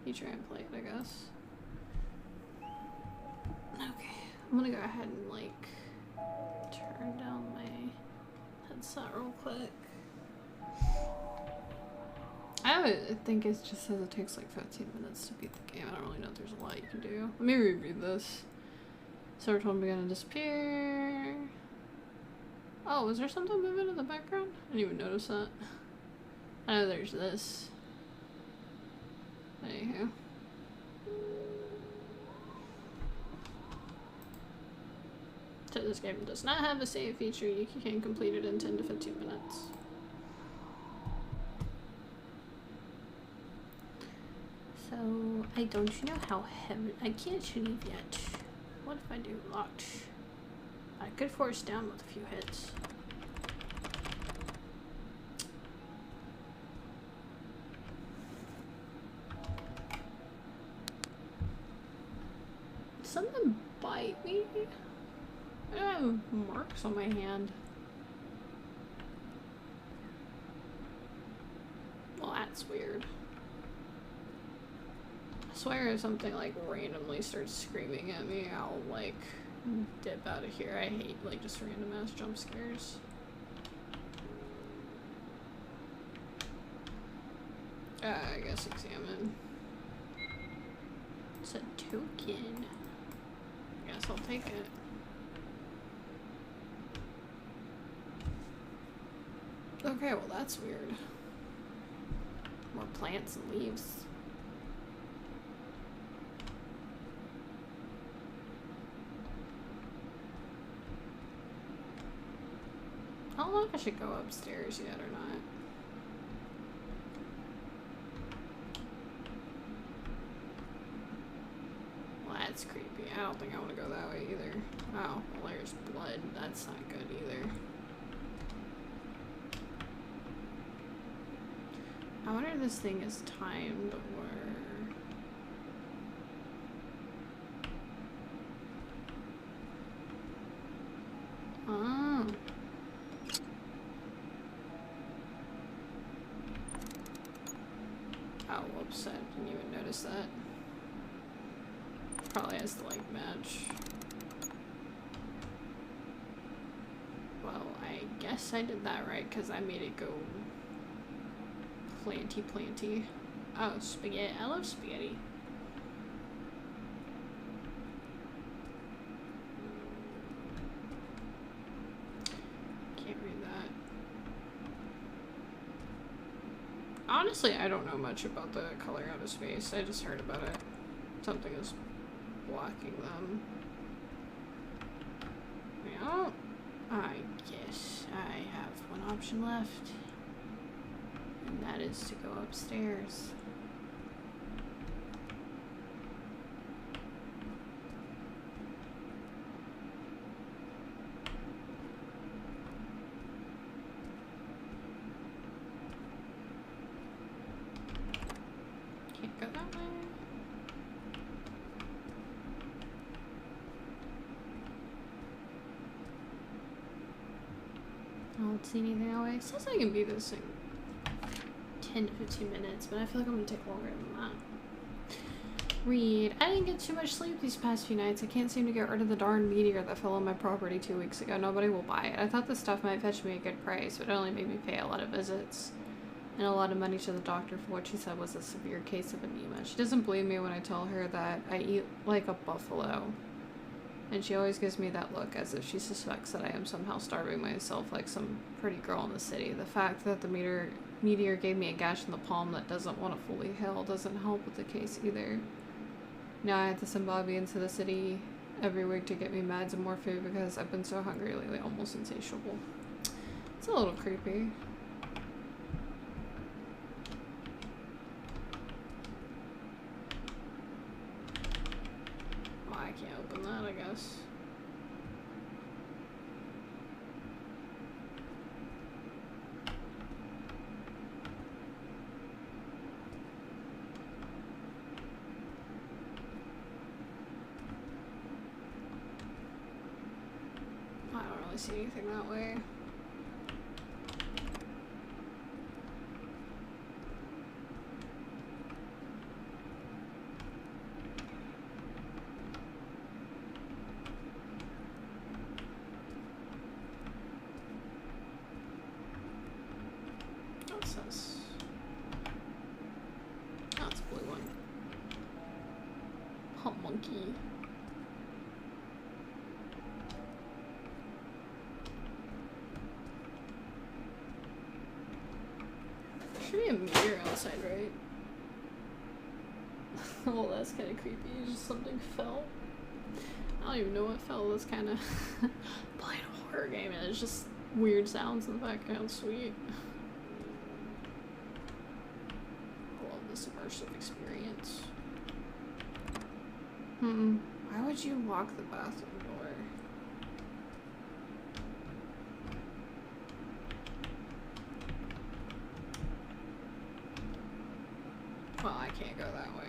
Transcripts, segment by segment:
feature and play it, I guess. Okay, I'm gonna go ahead and like turn down my headset real quick. I think it just says it takes like 15 minutes to beat the game. I don't really know if there's a lot you can do. Let me reread this. Server told me began to disappear. Oh, was there something moving in the background? I didn't even notice that. I know there's this. Anywho. So this game does not have a save feature. You can complete it in 10 to 15 minutes. So, I don't know how heavy. I can't leave yet. What if I do locked? I could force down with a few hits. Did something bite me? I have marks on my hand. Well, that's weird. I swear if something like randomly starts screaming at me, I'll like dip out of here. I hate like just random ass jump scares. I guess examine. It's a token. Guess I'll take it. Okay, well that's weird. More plants and leaves. I don't know if I should go upstairs yet or not. Well, that's creepy. I don't think I want to go that way either. Oh, well, there's blood. That's not good either. I wonder if this thing is timed or... Oh. Oh, whoops, I didn't even notice that. Probably has to, like, match. Well, I guess I did that right, because I made it go planty. Oh, spaghetti. I love spaghetti. Can't read that. Honestly, I don't know much about the color out of space. I just heard about it. Something is blocking them. Well, I guess I have one option left. And that is to go upstairs. Can't go that way. I don't see anything that way. It says I can be this thing 10 to 15 minutes, but I feel like I'm gonna take longer than that. Read. I didn't get too much sleep these past few nights. I can't seem to get rid of the darn meteor that fell on my property 2 weeks ago. Nobody will buy it. I thought the stuff might fetch me a good price, but it only made me pay a lot of visits and a lot of money to the doctor for what she said was a severe case of anemia. She doesn't believe me when I tell her that I eat like a buffalo, and she always gives me that look as if she suspects that I am somehow starving myself like some pretty girl in the city. The fact that the meteor gave me a gash in the palm that doesn't want to fully heal doesn't help with the case either. Now I have to send Bobby into the city every week to get me meds and more food because I've been so hungry lately, almost insatiable. It's a little creepy. Well, I can't open that, I guess. See anything that way. monkey. There should be a meteor outside, right? Oh, that's kind of creepy. Just something fell. I don't even know what fell. That's kind of playing a horror game and it's just weird sounds in the background. Sweet. I love this immersive experience. Why would you lock the bathroom door? Well, I can't go that way.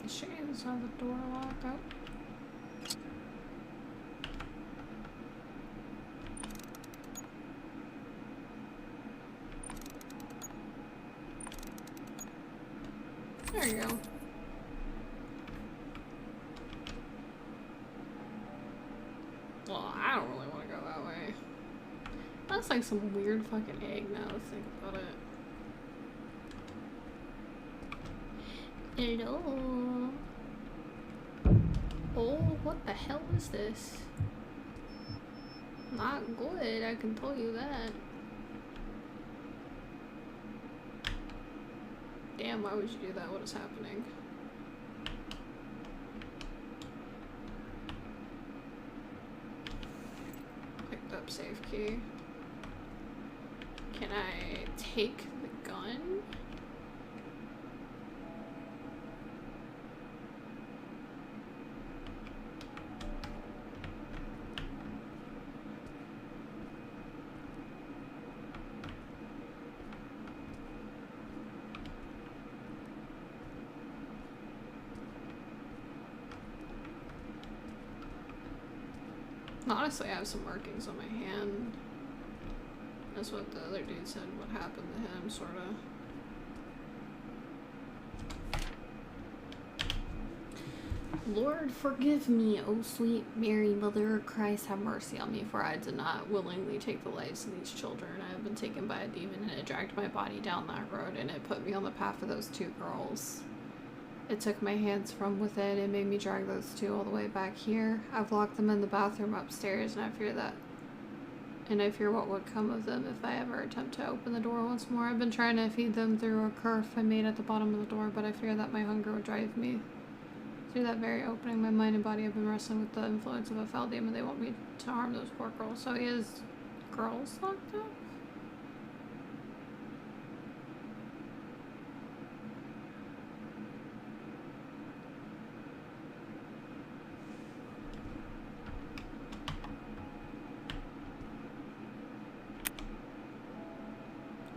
Shades on the door lock up. There you go. Well, I don't really want to go that way. That's like some weird fucking egg now to think about it. Hello. Oh, what the hell is this? Not good, I can tell you that. Damn, why would you do that? What is happening? Picked up safe key. Can I take the gun? Honestly, I have some markings on my hand. That's what the other dude said what happened to him, sorta. Lord, forgive me, O sweet Mary, Mother of Christ, have mercy on me, for I did not willingly take the lives of these children. I have been taken by a demon, and it dragged my body down that road, and it put me on the path of those two girls. It took my hands from within and made me drag those two all the way back here. I've locked them in the bathroom upstairs, and I fear what would come of them if I ever attempt to open the door once more. I've been trying to feed them through a kerf I made at the bottom of the door, but I fear that my hunger would drive me through that very opening. My mind and body have been wrestling with the influence of a foul demon. They want me to harm those poor girls. So he has girls locked up?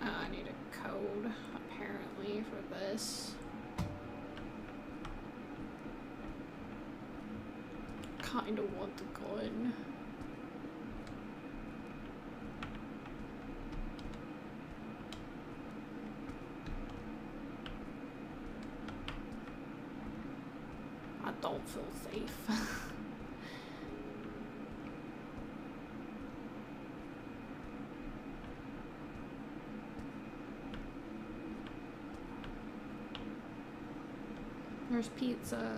I need a code, apparently, for this. Kinda want the gun. I don't feel safe. There's pizza.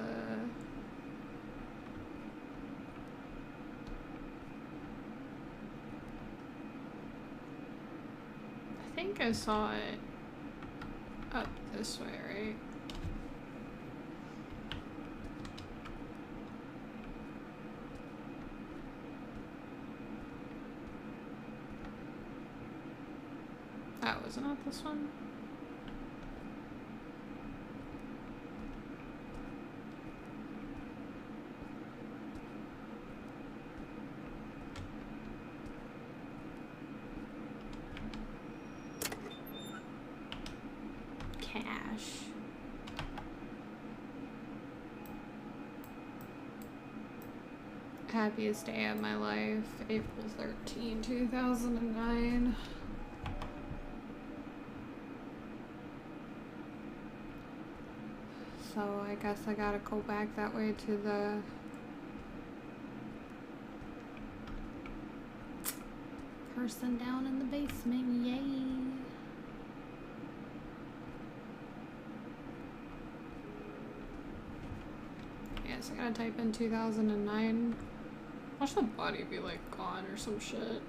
I think I saw it up this way, right? Oh, wasn't it this one? Cash. Happiest day of my life, April 13, 2009. So I guess I gotta go back that way to the person down in the basement, yay! Yes, I gotta type in 2009. Watch the body be like gone or some shit.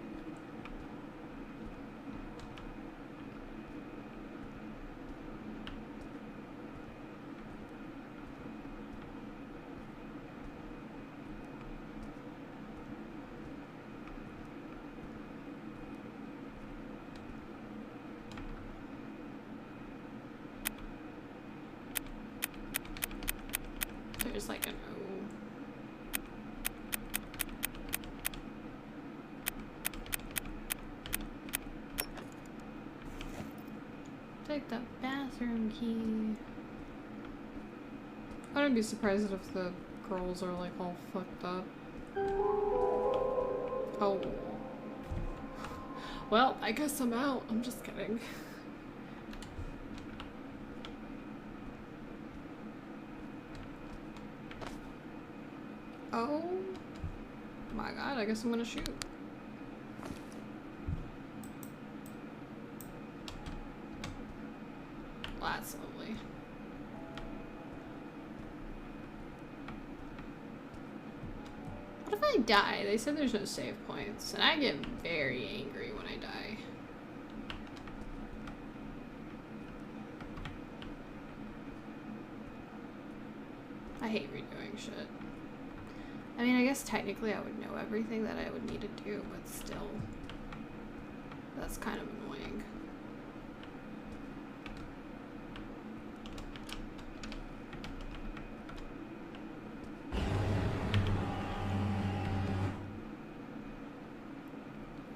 There's like an O. Take the bathroom key. I wouldn't be surprised if the girls are like all fucked up. Oh. Well, I guess I'm out. I'm just kidding. Oh my god, I guess I'm gonna shoot. Well, that's lovely. What if I die? They said there's no save points, and I get very angry when I die. I hate redoing shit. I mean, I guess technically I would know everything that I would need to do, but still, that's kind of annoying.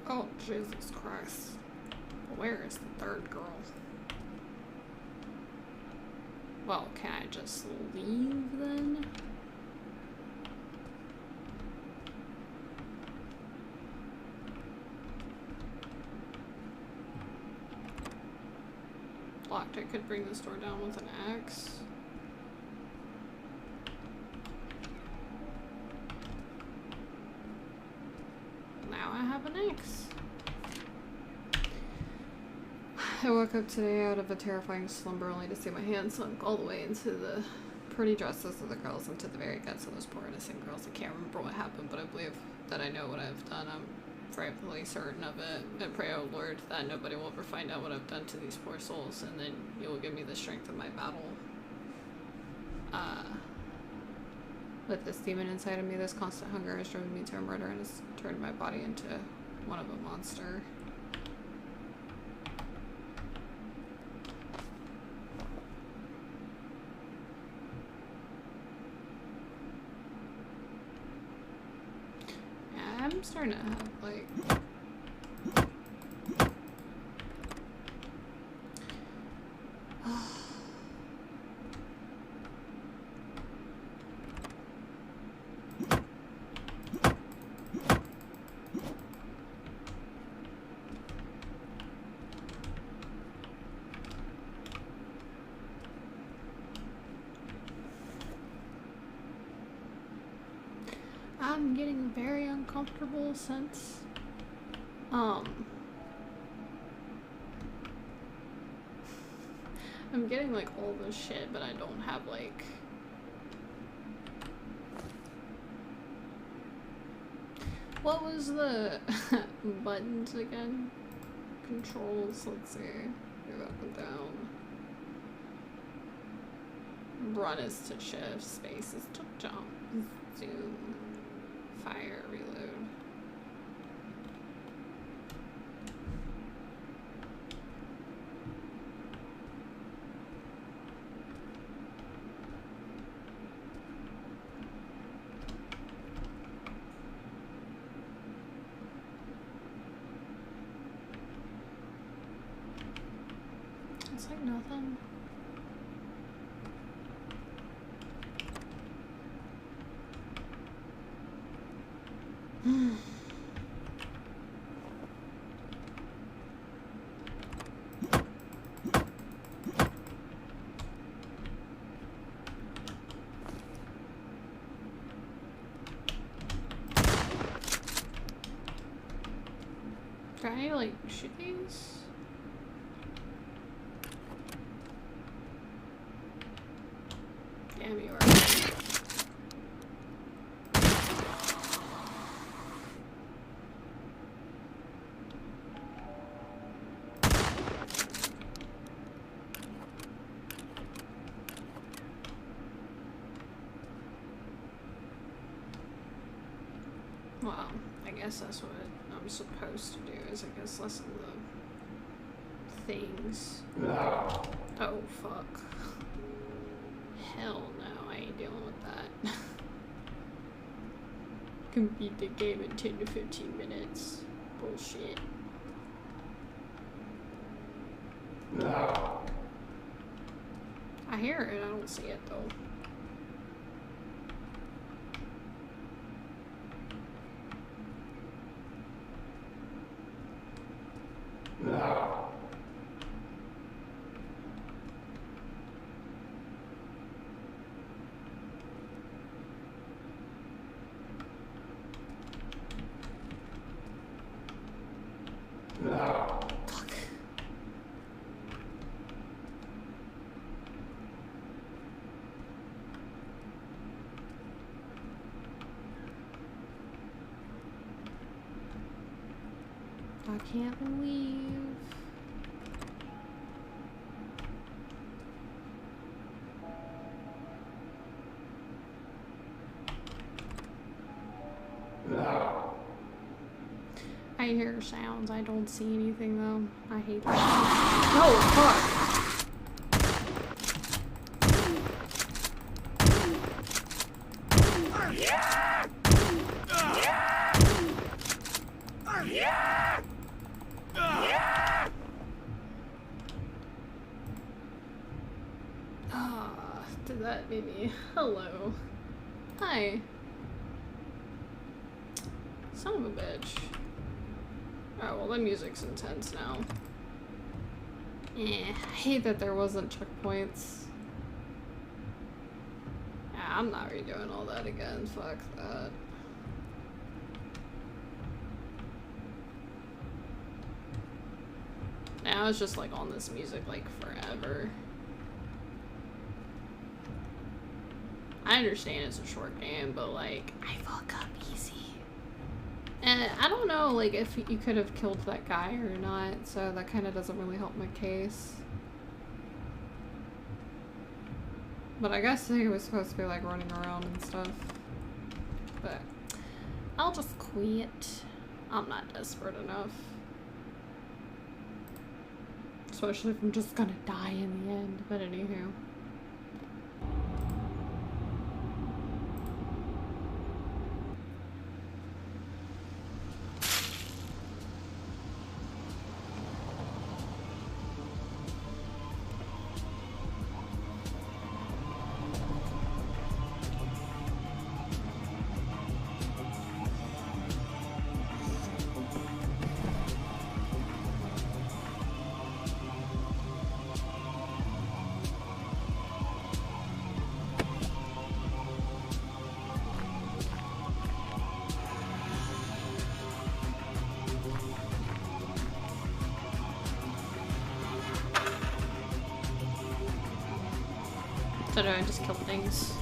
Oh, Jesus Christ. Where is the third girl? Well, can I just leave then? Locked. I could bring this door down with an axe. Now I have an axe. I woke up today out of a terrifying slumber only to see my hand sunk all the way into the pretty dresses of the girls and to the very guts of those poor innocent girls. I can't remember what happened, but I believe that I know what I've done. I'm frightfully certain of it, and pray, O Lord, that nobody will ever find out what I've done to these poor souls, and then you will give me the strength of my battle. With this demon inside of me, this constant hunger has driven me to a murder and has turned my body into one of a monster. Yeah, I'm starting to have, like... I'm getting very uncomfortable since, I'm getting like all this shit, but I don't have like, what was the buttons again? Controls, let's see, go up and down. Run is to shift, space is to jump, zoom. Fire, reload. It's like nothing. Try like shoot these. Damn, you are. Well, I guess that's what I'm supposed to do, is I guess listen to the things. No. Oh, fuck. Hell no, I ain't dealing with that. Complete the game in 10 to 15 minutes. Bullshit. No. I hear it, I don't see it though. No. No. Fuck. I can't believe. No. I hear sounds. I don't see anything though. I hate that. Oh fuck. Did that maybe? Hello. Hi. Son of a bitch. Oh, well, the music's intense now. I hate that there wasn't checkpoints. Yeah, I'm not redoing all that again. Fuck that. Now it's just like on this music like forever. I understand it's a short game, but like, I fuck up easy. And I don't know, like, if you could have killed that guy or not, so that kind of doesn't really help my case. But I guess he was supposed to be, like, running around and stuff. But I'll just quit. I'm not desperate enough. Especially if I'm just gonna die in the end. But anywho. So do I just kill things?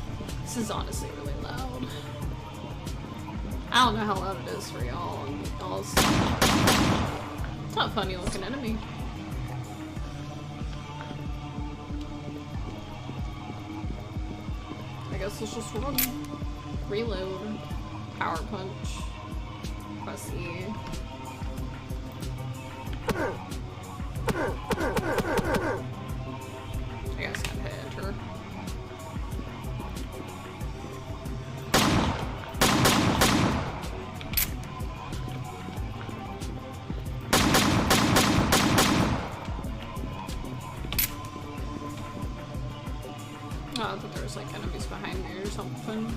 This is honestly really loud. I don't know how loud it is for y'all. It's not a funny looking enemy. I guess let's just run. Reload. Power punch. Press E. I guess I hit enter. Oh, I thought there was like enemies behind me or something.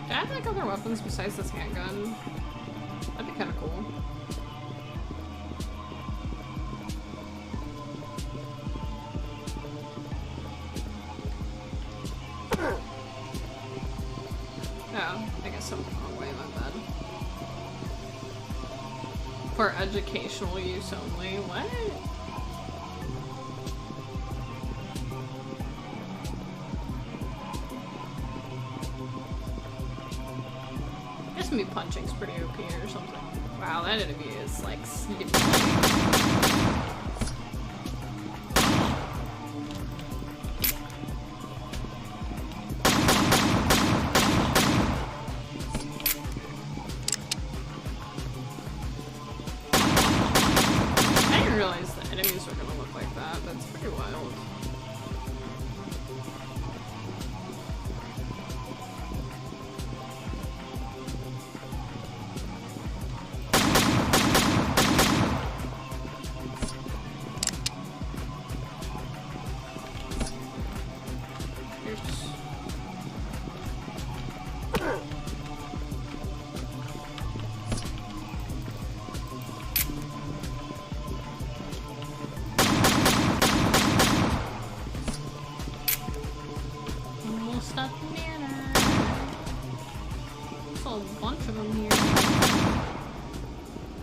Do I have like other weapons besides this handgun? That'd be kind of cool. Oh, I guess I'm the wrong way, my bad. For educational use only. What? I guess me punching's pretty OP or something. Wow, that enemy is like sleeping.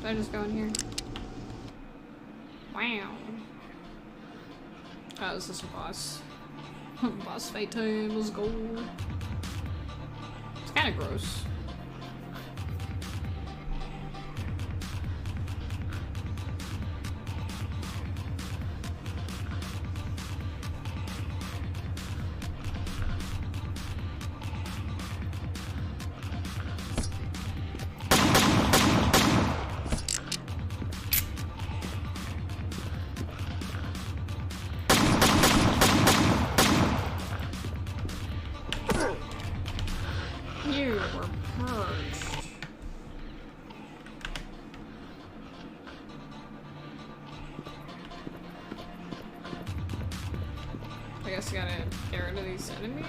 I just go in here? Wow. Oh, this is a boss. Boss fight time, let's go. It's kind of gross. I guess you gotta get rid of these enemies,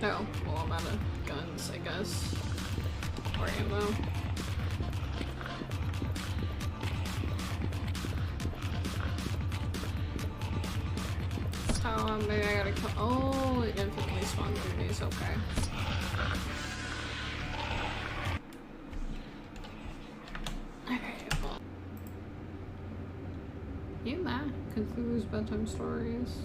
oh, well, I'm out of guns, I guess. Or ammo. Oh, maybe I gotta kill. Oh, it infinitely spawned enemies, okay. Okay, well. Yuma concludes bedtime stories.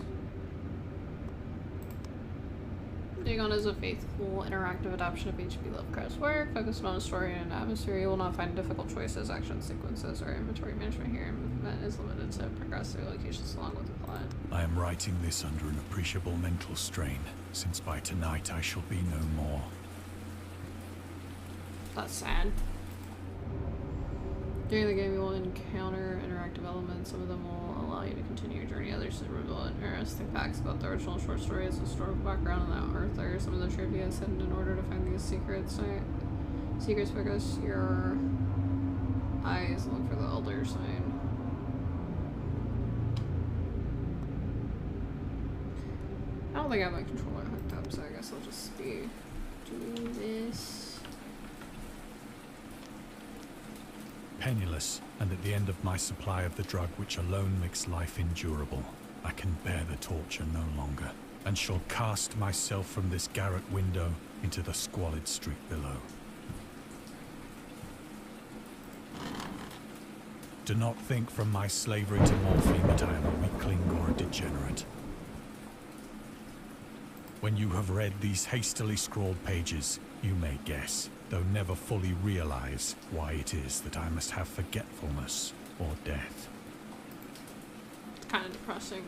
Dagon is a faithful, interactive adaptation of H.P. Lovecraft's work, focused on a story and an atmosphere. You will not find difficult choices, action sequences, or inventory management here, and movement is limited to progressive locations along with the plot. I am writing this under an appreciable mental strain, since by tonight I shall be no more. That's sad. During the game, you will encounter interactive elements. Some of them will allow you to continue your journey. Others will reveal interesting facts about the original short story as a historical background on that earth. There are some of the trivia is hidden in order to find these secrets. Secrets focus your eyes and look for the elder sign. I don't think I have my controller hooked up, so I guess I'll just be doing this. Penniless, and at the end of my supply of the drug which alone makes life endurable, I can bear the torture no longer, and shall cast myself from this garret window into the squalid street below. Do not think from my slavery to morphine that I am a weakling or a degenerate. When you have read these hastily scrawled pages, you may guess, though never fully realize, why it is that I must have forgetfulness or death. It's kind of depressing.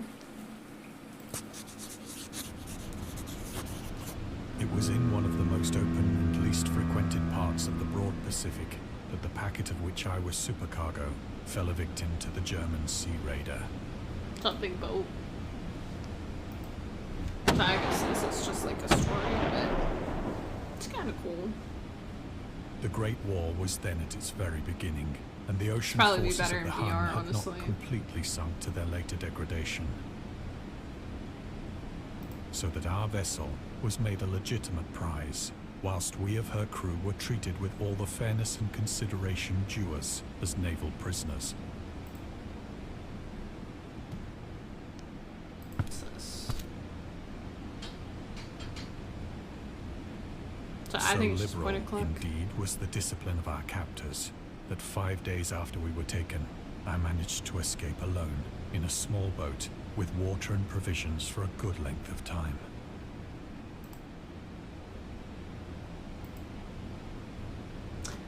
It was in one of the most open and least frequented parts of the broad Pacific that the packet of which I was supercargo fell a victim to the German sea raider. It's a big boat. So I guess this is just like a story, but it's kind of cool. The Great War was then at its very beginning, and the ocean Probably forces be better of the in Hun VR, had honestly. not completely sunk to their later degradation. So that our vessel was made a legitimate prize, whilst we of her crew were treated with all the fairness and consideration due us as naval prisoners. What's this? So I think it's just liberal, point and click. indeed, was the discipline of our captors, that 5 days after we were taken, I managed to escape alone in a small boat with water and provisions for a good length of time.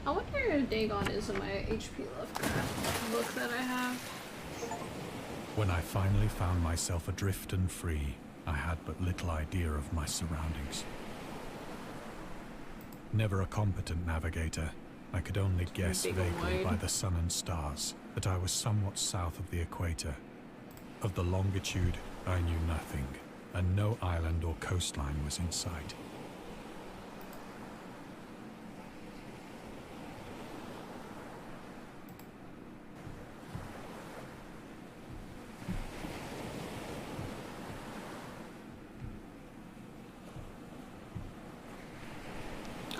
I wonder if Dagon is in my HP Lovecraft book that I have. When I finally found myself adrift and free, I had but little idea of my surroundings. Never a competent navigator, I could only guess Big and vaguely wide. by the sun and stars that I was somewhat south of the equator. Of the longitude, I knew nothing, and no island or coastline was in sight.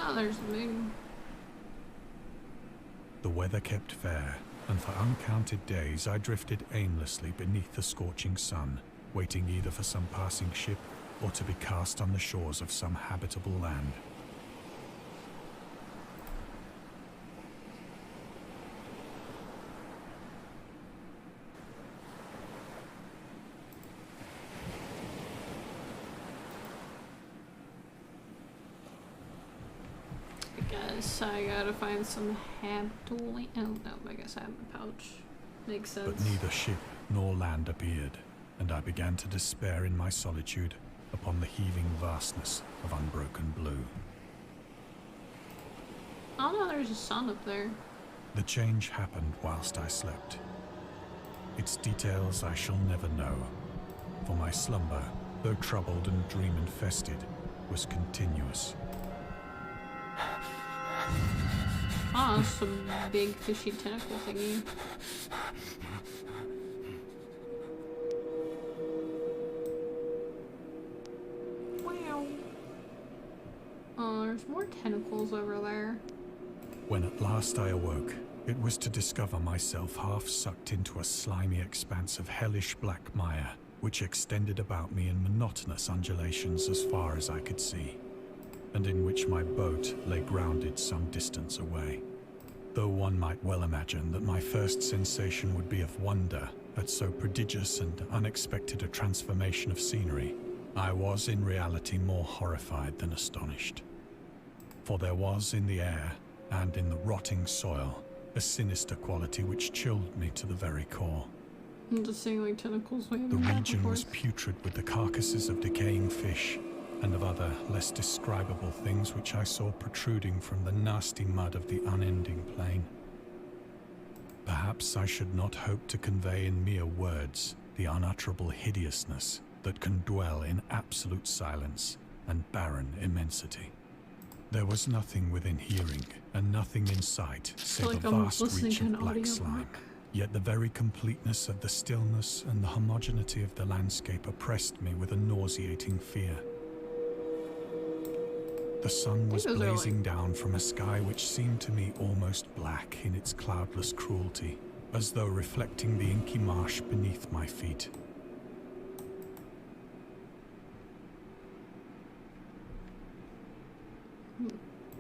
Oh, there's the moon. The weather kept fair, and for uncounted days I drifted aimlessly beneath the scorching sun, waiting either for some passing ship or to be cast on the shores of some habitable land. I guess I gotta find some habitable. Oh no, I guess I have my pouch. Makes sense. But neither ship nor land appeared, and I began to despair in my solitude upon the heaving vastness of unbroken blue. Oh no, there's a sun up there. The change happened whilst I slept. Its details I shall never know, for my slumber, though troubled and dream-infested, was continuous. Oh, some big fishy tentacle thingy. Wow. Oh, there's more tentacles over there. When at last I awoke, it was to discover myself half sucked into a slimy expanse of hellish black mire, which extended about me in monotonous undulations as far as I could see, and in which my boat lay grounded some distance away. Though one might well imagine that my first sensation would be of wonder at so prodigious and unexpected a transformation of scenery, I was in reality more horrified than astonished. For there was in the air, and in the rotting soil, a sinister quality which chilled me to the very core. I'm just seeing like tentacles waving The back and region was forth. putrid with the carcasses of decaying fish, and of other, less describable things which I saw protruding from the nasty mud of the unending plain. Perhaps I should not hope to convey in mere words the unutterable hideousness that can dwell in absolute silence and barren immensity. There was nothing within hearing, and nothing in sight, save like a I'm vast listening reach to an of black audiobook. slime. Yet the very completeness of the stillness and the homogeneity of the landscape oppressed me with a nauseating fear. The sun was those are, like- blazing down from a sky which seemed to me almost black in its cloudless cruelty, as though reflecting the inky marsh beneath my feet.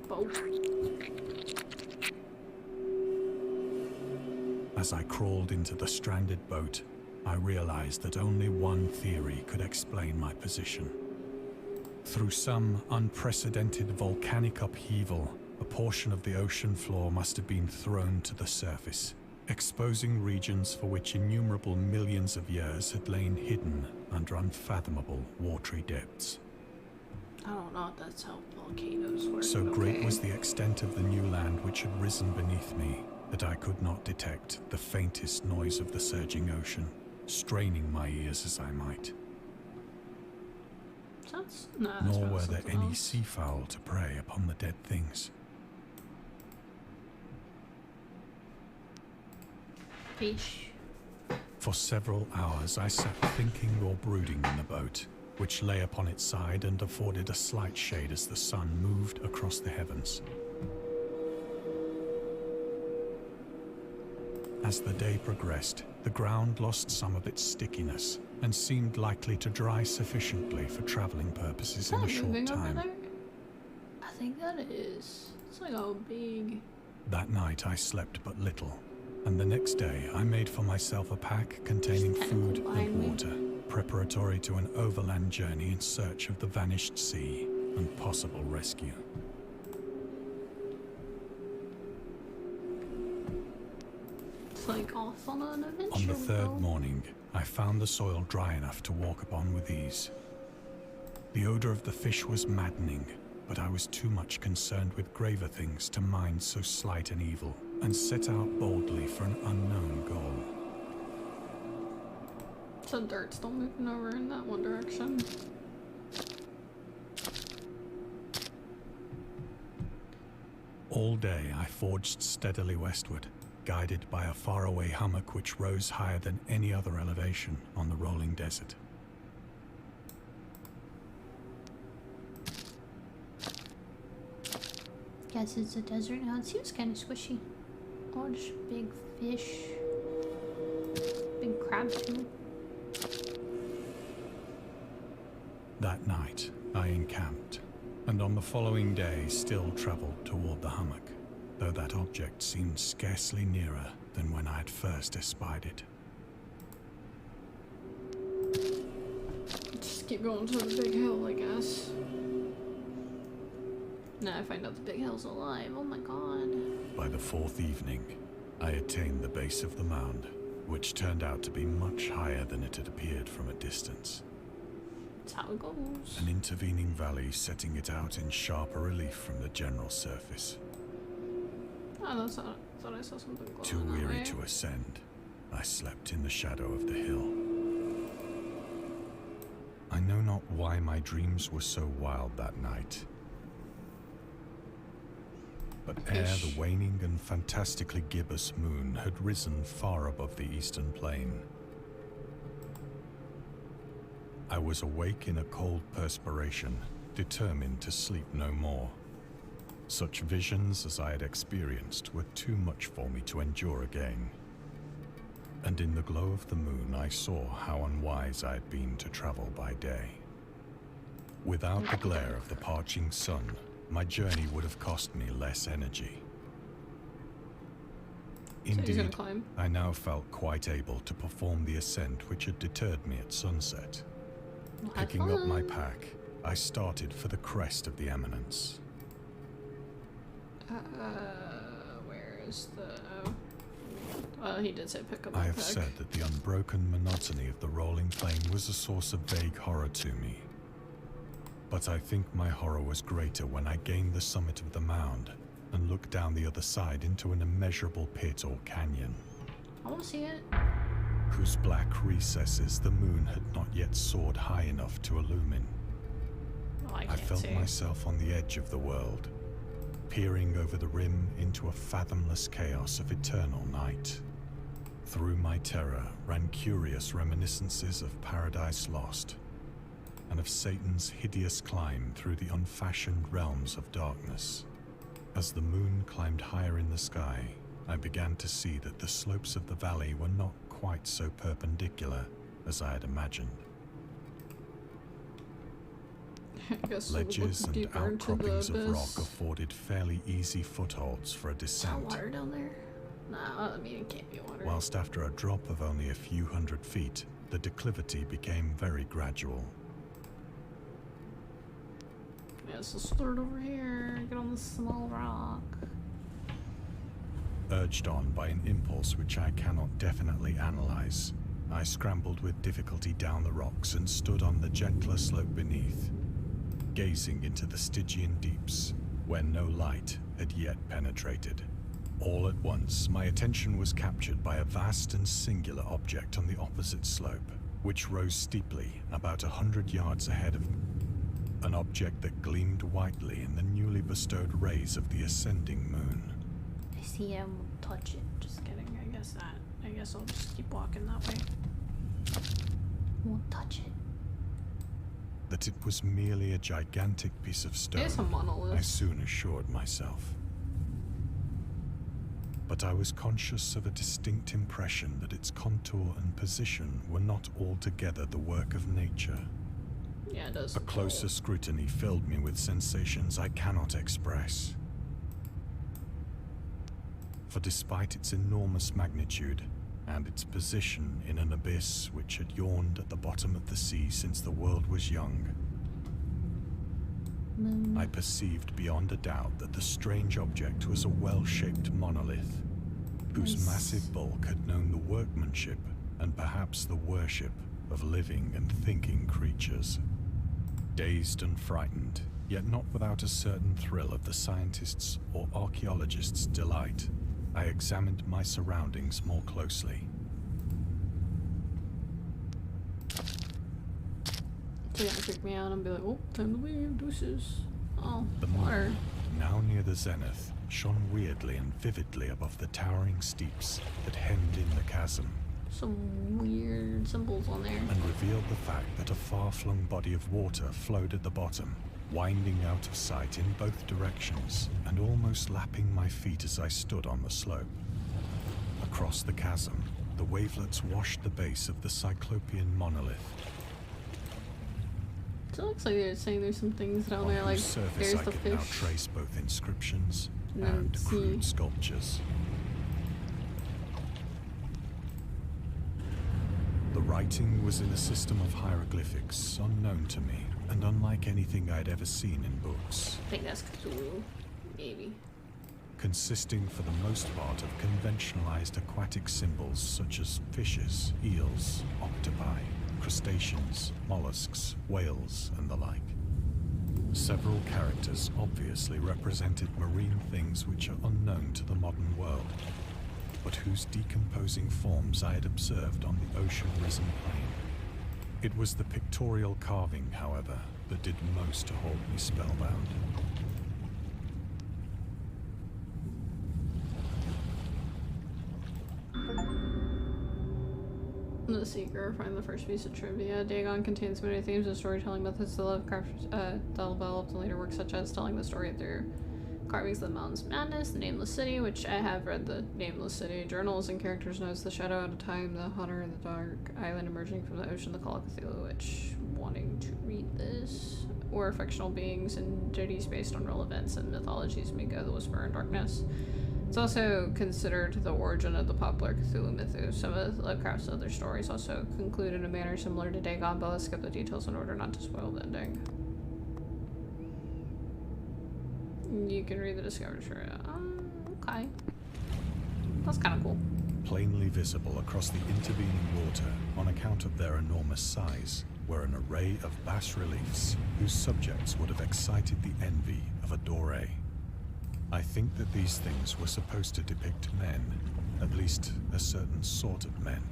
Boat. As I crawled into the stranded boat, I realized that only one theory could explain my position. Through some unprecedented volcanic upheaval, a portion of the ocean floor must have been thrown to the surface, exposing regions for which innumerable millions of years had lain hidden under unfathomable watery depths. I don't know if that's helpful. volcanoes work. So great okay. was the extent of the new land which had risen beneath me that I could not detect the faintest noise of the surging ocean, straining my ears as I might. Nor were there any seafowl to prey upon the dead things. Fish. For several hours I sat thinking or brooding in the boat, which lay upon its side and afforded a slight shade as the sun moved across the heavens. As the day progressed, the ground lost some of its stickiness and seemed likely to dry sufficiently for traveling purposes in a short time. I think that is. It's like all big. That night I slept but little, and the next day I made for myself a pack containing food and water, preparatory to an overland journey in search of the vanished sea and possible rescue. It's like off on an adventure. On the third morning, I found the soil dry enough to walk upon with ease. The odor of the fish was maddening, but I was too much concerned with graver things to mind so slight an evil, and set out boldly for an unknown goal. So dirt's still moving over in that one direction. All day I forged steadily westward, guided by a faraway hummock which rose higher than any other elevation on the rolling desert. Guess it's a desert now. It seems kind of squishy. Oh, just big fish. Big crab too. That night I encamped, and on the following day still travelled toward the hummock, though that object seemed scarcely nearer than when I had first espied it. Just keep going to the big hill, I guess. Now I find out the big hill's alive. Oh my god. By the fourth evening, I attained the base of the mound, which turned out to be much higher than it had appeared from a distance. That's how it goes. An intervening valley setting it out in sharper relief from the general surface. Oh, that's not, I thought I saw something glowing. Too weary to ascend, I slept in the shadow of the hill. I know not why my dreams were so wild that night. But ere the waning and fantastically gibbous moon had risen far above the eastern plain, I was awake in a cold perspiration, determined to sleep no more. Such visions as I had experienced were too much for me to endure again. And in the glow of the moon I saw how unwise I had been to travel by day. Without the glare of the parching sun, my journey would have cost me less energy. Indeed, I now felt quite able to perform the ascent which had deterred me at sunset. Picking up my pack, I started for the crest of the eminence. Where is the... Well, he did say pick up my I have pack. said that the unbroken monotony of the rolling plain was a source of vague horror to me. But I think my horror was greater when I gained the summit of the mound and looked down the other side into an immeasurable pit or canyon. I want to see it. Whose black recesses the moon had not yet soared high enough to illumine. Oh, I felt myself on the edge of the world, peering over the rim into a fathomless chaos of eternal night. Through my terror ran curious reminiscences of Paradise Lost, and of Satan's hideous climb through the unfashioned realms of darkness. As the moon climbed higher in the sky, I began to see that the slopes of the valley were not quite so perpendicular as I had imagined. Ledges and outcroppings of rock afforded fairly easy footholds for a descent. Is there water down there? No, I mean it can't be water. Whilst after a drop of only a few hundred feet, the declivity became very gradual. Yeah, so start over here, get on this small rock. Urged on by an impulse which I cannot definitely analyze, I scrambled with difficulty down the rocks and stood on the gentler slope beneath, gazing into the Stygian deeps, where no light had yet penetrated. All at once, my attention was captured by a vast and singular object on the opposite slope, which rose steeply about 100 yards ahead of me. An object that gleamed whitely in the newly bestowed rays of the ascending moon. I see him, touch it. Just kidding, I guess I'll just keep walking that way. Won't touch it. That it was merely a gigantic piece of stone, It's a monolith. I soon assured myself. But I was conscious of a distinct impression that its contour and position were not altogether the work of nature. Yeah, it does. A closer scrutiny filled me with sensations I cannot express. For despite its enormous magnitude, and its position in an abyss which had yawned at the bottom of the sea since the world was young, I perceived beyond a doubt that the strange object was a well-shaped monolith, whose massive bulk had known the workmanship and perhaps the worship of living and thinking creatures. Dazed and frightened, yet not without a certain thrill of the scientist's or archaeologist's delight, I examined my surroundings more closely. They're gonna kick me out and be like, oh, time to leave, deuces. Oh, The water. moon, now near the zenith, shone weirdly and vividly above the towering steeps that hemmed in the chasm, Some weird symbols on there. and revealed the fact that a far-flung body of water flowed at the bottom, winding out of sight in both directions and almost lapping my feet as I stood on the slope. Across the chasm, the wavelets washed the base of the cyclopean monolith. So it looks like they're saying there's some things down On there, like whose surface there's I the could now fish. trace both inscriptions And then and sea. crude sculptures. The writing was in a system of hieroglyphics unknown to me and unlike anything I'd ever seen in books, I think that's Cthulhu, maybe. consisting for the most part of conventionalized aquatic symbols such as fishes, eels, octopi, crustaceans, mollusks, whales, and the like. Several characters obviously represented marine things which are unknown to the modern world, but whose decomposing forms I had observed on the ocean-risen plain. It was the pictorial carving, however, that did most to hold me spellbound. The Seeker, find the first piece of trivia. Dagon contains many themes of storytelling methods that Lovecraft developed in later works, such as telling the story through carvings of the Mountains of Madness, the Nameless City, which I have read the Nameless City, journals and characters' notes, the Shadow Out of Time, the Hunter in the Dark, Island Emerging from the Ocean, the Call of Cthulhu, which, wanting to read this, or fictional beings and deities based on real events and mythologies, Miko, the Whisperer, and Darkness. It's also considered the origin of the popular Cthulhu mythos. Some of Lovecraft's other stories also conclude in a manner similar to Dagon, but let's skip the details in order not to spoil the ending. You can read the Discovery Trivia. Okay. That's kind of cool. Plainly visible across the intervening water, on account of their enormous size, were an array of bas-reliefs whose subjects would have excited the envy of a Doré. I think that these things were supposed to depict men, at least a certain sort of men.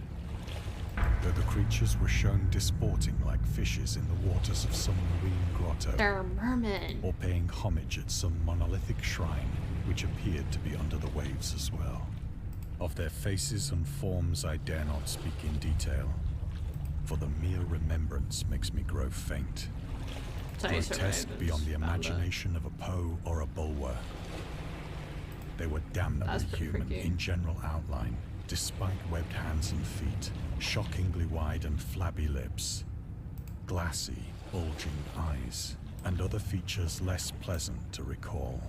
Though the creatures were shown disporting like fishes in the waters of some marine grotto, They're mermen. or paying homage at some monolithic shrine which appeared to be under the waves as well. Of their faces and forms I dare not speak in detail, for the mere remembrance makes me grow faint. So you Grotesque survived beyond the and found that. imagination of a Poe or a Bulwer. They were damnably That's pretty human freaky. in general outline, despite webbed hands and feet, shockingly wide and flabby lips, glassy, bulging eyes, and other features less pleasant to recall.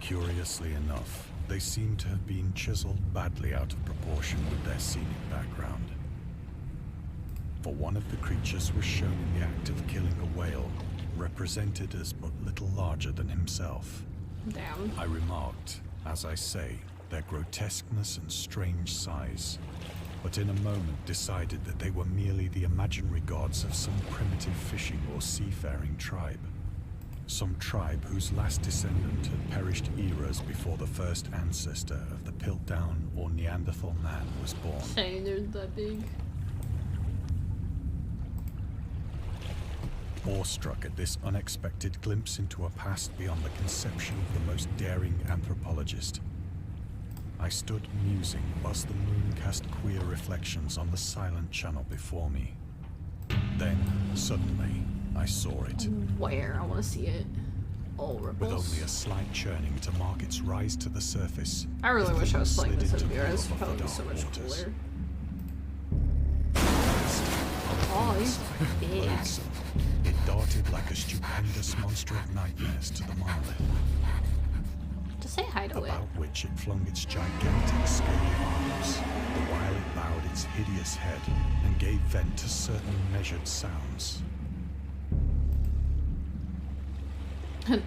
Curiously enough, they seemed to have been chiseled badly out of proportion with their scenic background. For one of the creatures was shown in the act of killing a whale, represented as but little larger than himself. Damn. I remarked, as I say, their grotesqueness and strange size, but in a moment decided that they were merely the imaginary gods of some primitive fishing or seafaring tribe. Some tribe whose last descendant had perished eras before the first ancestor of the Piltdown or Neanderthal man was born. Saying they're that big. Awestruck at this unexpected glimpse into a past beyond the conception of the most daring anthropologist, I stood musing whilst the moon cast queer reflections on the silent channel before me. Then, suddenly, I saw it. Where? I want to see it. All ripples. With only a slight churning to mark its rise to the surface. I really wish I was playing this in slid into VR. It's view above probably the so dark much waters. cooler. Oh, he's big. Loathsome, it darted like a stupendous monster of nightmares to the mind, Just say hi to it. about which it flung its gigantic scaly arms, the while it bowed its hideous head and gave vent to certain measured sounds.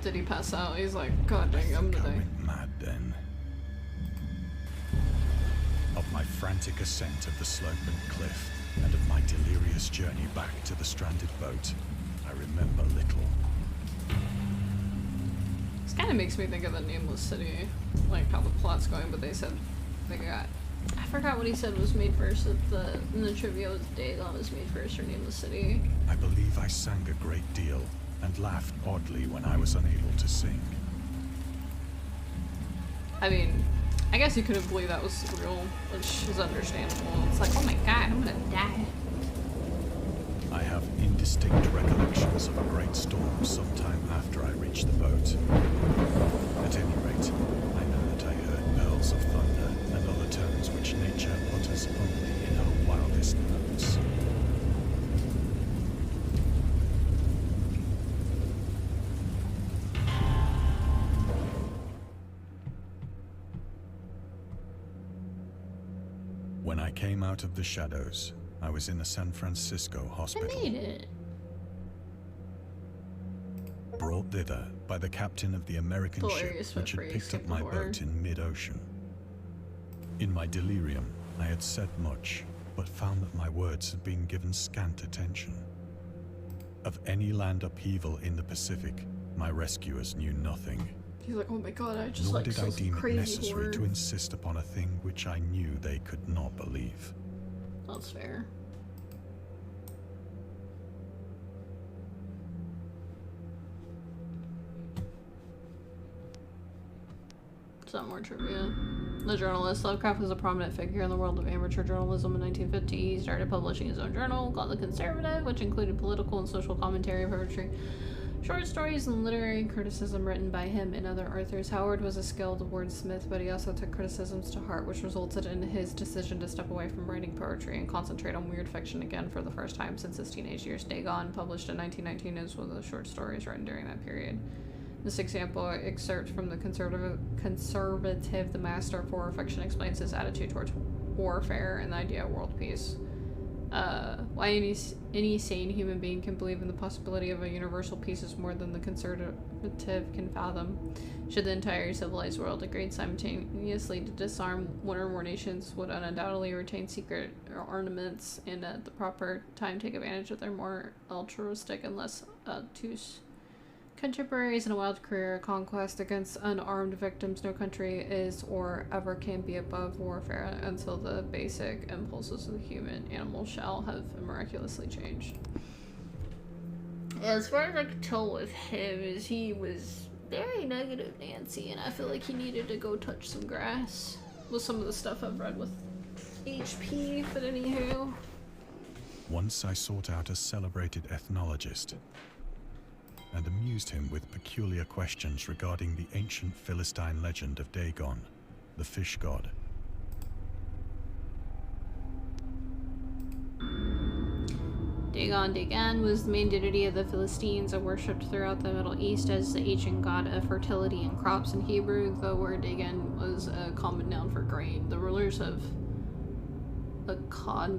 Did he pass out? He's like, God dang, I'm I gonna die. went mad then. Of my frantic ascent of the slope and cliff, and of my delirious journey back to the stranded boat, I remember little. This kind of makes me think of the Nameless City, like how the plot's going, but they said they got... I forgot what he said was made first. In the trivia was Dagon was made first or Nameless City. I believe I sang a great deal, and laughed oddly when I was unable to sing. I mean, I guess you couldn't believe that was real, which is understandable. It's like, oh my god, I'm gonna die. I have indistinct recollections of a great storm sometime after I reached the boat. At any rate, I know that I heard pearls of thunder and other tones which nature utters only in her wildest notes. When I came out of the shadows, I was in a San Francisco I hospital, made it. brought thither by the captain of the American ship Hilarious which had phrase, picked up skip my before. boat in mid-ocean. In my delirium, I had said much, but found that my words had been given scant attention. Of any land upheaval in the Pacific, my rescuers knew nothing. He's like, oh my god, I just Nor like did saw I some deem it crazy necessary horror. to insist upon a thing which I knew they could not believe. That's fair. Some more trivia. The journalist Lovecraft was a prominent figure in the world of amateur journalism in 1950. He started publishing his own journal called The Conservative, which included political and social commentary, poetry, short stories, and literary criticism written by him and other authors. Howard was a skilled wordsmith, but he also took criticisms to heart, which resulted in his decision to step away from writing poetry and concentrate on weird fiction again for the first time since his teenage years. Dagon, published in 1919, is one of the short stories written during that period. This example excerpt from the conservative, the master of horror fiction, explains his attitude towards warfare and the idea of world peace. Why any sane human being can believe in the possibility of a universal peace is more than the conservative can fathom. Should the entire civilized world agree simultaneously to disarm, one or more nations would undoubtedly retain secret armaments and at the proper time take advantage of their more altruistic and less obtuse contemporaries in a wild career conquest against unarmed victims. No country is or ever can be above warfare until the basic impulses of the human animal shall have miraculously changed. As far as I could tell with him is he was very negative Nancy, and I feel like he needed to go touch some grass with some of the stuff I've read with HP, but anywho. Once I sought out a celebrated ethnologist and amused him with peculiar questions regarding the ancient Philistine legend of Dagon, the fish god. Dagon was the main deity of the Philistines and worshipped throughout the Middle East as the ancient god of fertility and crops. In Hebrew, the word Dagon was a common noun for grain. The rulers of Akkad,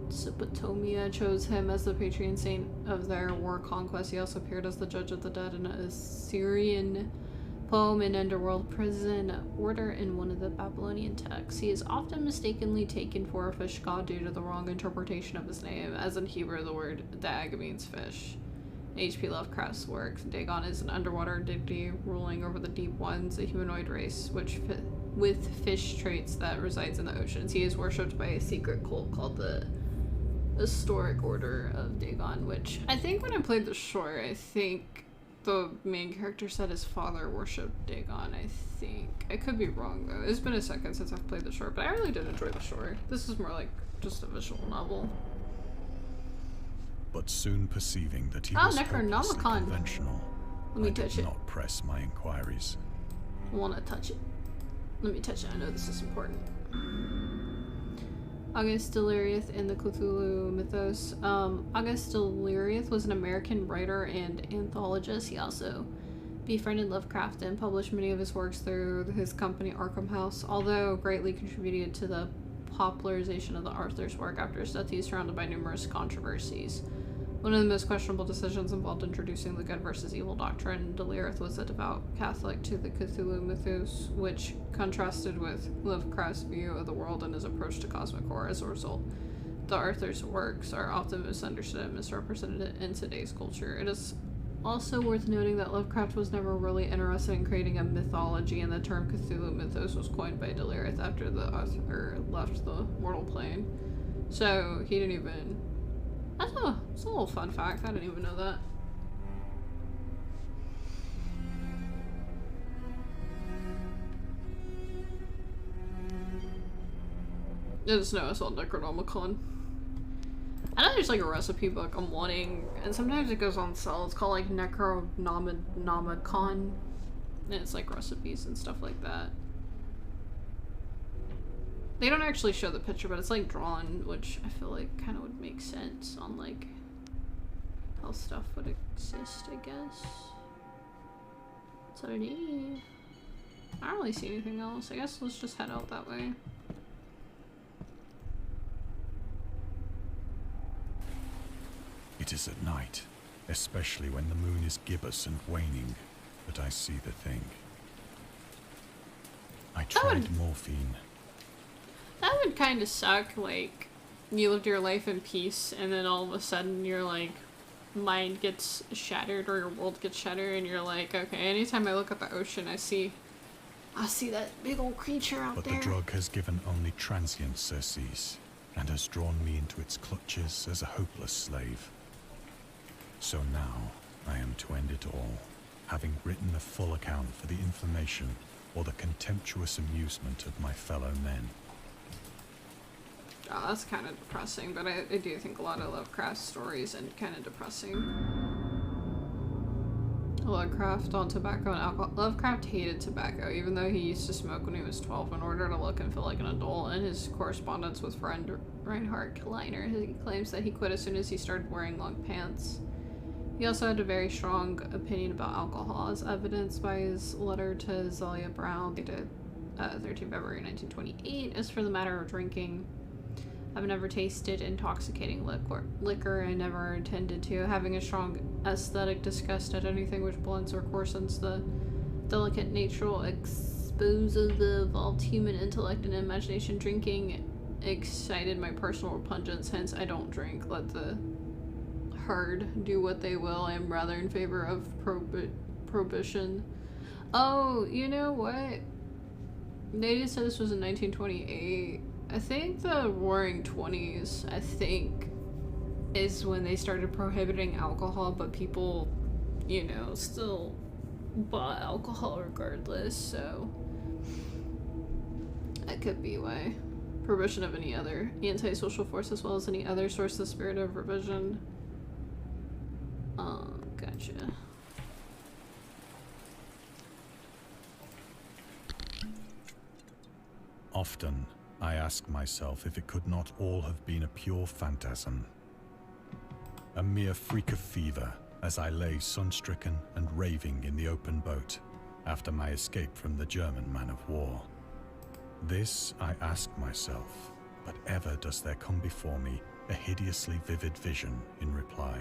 Mesopotamia, chose him as the patron saint of their war conquest. He also appeared as the judge of the dead in an Assyrian poem and underworld prison order in one of the Babylonian texts. He is often mistakenly taken for a fish god due to the wrong interpretation of his name, as in Hebrew the word dag means fish. H.P. Lovecraft's work, Dagon is an underwater entity ruling over the deep ones, a humanoid race with fish traits that resides in the oceans. He is worshipped by a secret cult called the Historic Order of Dagon, which I think when I played the short, I think the main character said his father worshipped Dagon, I think. I could be wrong though. It's been a second since I've played the short, but I really did enjoy the short. This is more like just a visual novel. But soon perceiving that he was hopelessly conventional, I did not press my inquiries. I want to touch it. Let me touch it. I know this is important. August Delirious in the Cthulhu mythos. August Delirious was an American writer and anthologist. He also befriended Lovecraft and published many of his works through his company Arkham House. Although greatly contributed to the popularization of the author's work after his death, he is surrounded by numerous controversies. One of the most questionable decisions involved introducing the good versus evil doctrine. Delirith was a devout Catholic to the Cthulhu mythos, which contrasted with Lovecraft's view of the world and his approach to cosmic horror. As a result, the author's works are often misunderstood and misrepresented in today's culture. It is also worth noting that Lovecraft was never really interested in creating a mythology, and the term Cthulhu mythos was coined by Delirith after the author left the mortal plane. So he didn't even... That's a little fun fact. I didn't even know that. I just know I saw Necronomicon. I know there's like a recipe book I'm wanting, and sometimes it goes on sale. It's called like Necronomicon, and it's like recipes and stuff like that. They don't actually show the picture, but it's like drawn, which I feel like kind of would make sense on like how stuff would exist, I guess. That's what I need. I don't really see anything else. I guess let's just head out that way. It is at night, especially when the moon is gibbous and waning, that I see the thing. I tried morphine. That would kind of suck, like, you lived your life in peace, and then all of a sudden your, like, mind gets shattered, or your world gets shattered, and you're like, okay, anytime I look at the ocean, I see that big old creature out there. But the drug has given only transient surcease, and has drawn me into its clutches as a hopeless slave. So now, I am to end it all, having written a full account for the information or the contemptuous amusement of my fellow men. Oh, that's kind of depressing, but I do think a lot of Lovecraft stories end kind of depressing. Lovecraft on tobacco and alcohol. Lovecraft hated tobacco, even though he used to smoke when he was 12 in order to look and feel like an adult. In his correspondence with friend Reinhard Kleiner, he claims that he quit as soon as he started wearing long pants. He also had a very strong opinion about alcohol, as evidenced by his letter to Zelia Brown, dated 13 February 1928. As for the matter of drinking, I've never tasted intoxicating liquor. I never intended to. Having a strong aesthetic disgust at anything which blunts or coarsens the delicate natural exposes the evolved human intellect and imagination. Drinking excited my personal repugnance, hence I don't drink. Let the herd do what they will. I am rather in favor of prohibition. Oh, you know what? They just said this was in 1928. I think the Roaring 20s, I think, is when they started prohibiting alcohol, but people, you know, still bought alcohol regardless, so that could be why. Prohibition of any other antisocial force as well as any other source of the spirit of revision. Gotcha. Often, I ask myself if it could not all have been a pure phantasm. A mere freak of fever as I lay sun-stricken and raving in the open boat after my escape from the German man of war. This I ask myself, but ever does there come before me a hideously vivid vision in reply.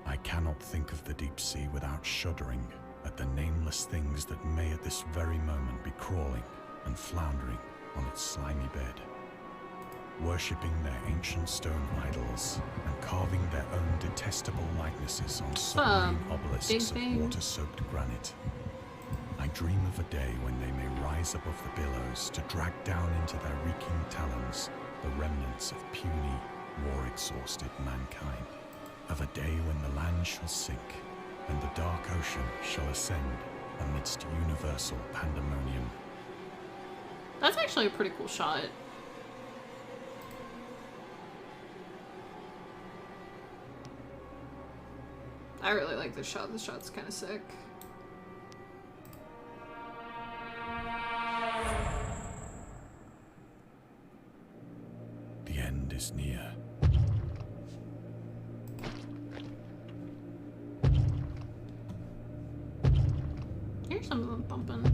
I cannot think of the deep sea without shuddering at the nameless things that may at this very moment be crawling and floundering on its slimy bed. worshipping their ancient stone idols and carving their own detestable likenesses on submarine obelisks of water-soaked granite. I dream of a day when they may rise above the billows to drag down into their reeking talons the remnants of puny, war-exhausted mankind. Of a day when the land shall sink and the dark ocean shall ascend amidst universal pandemonium. That's actually a pretty cool shot. I really like this shot. This shot's kind of sick. The end is near. Here's some of them bumping.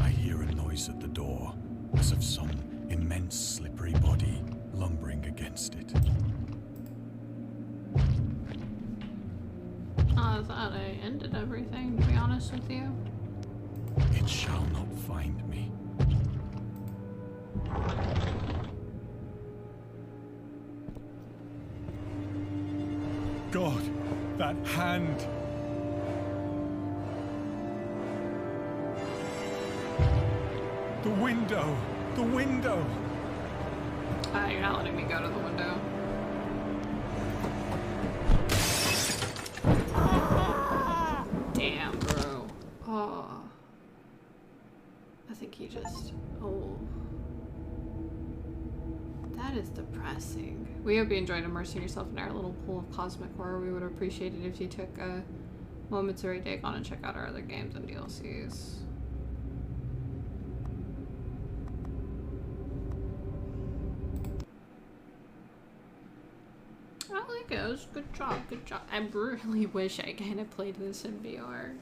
I hear a noise at the door, as of some immense slippery body lumbering against it. I thought I ended everything, to be honest with you. It shall not find me. God, that hand! The window! The window! You're not letting me go to the window. Damn, bro. Oh. I think he just... Oh. That is depressing. We hope you enjoyed immersing yourself in our little pool of cosmic horror. We would appreciate it if you took a moment to rate Dagon and check out our other games and DLCs. I like it. It was good job. Good job. I really wish I kind of played this in VR.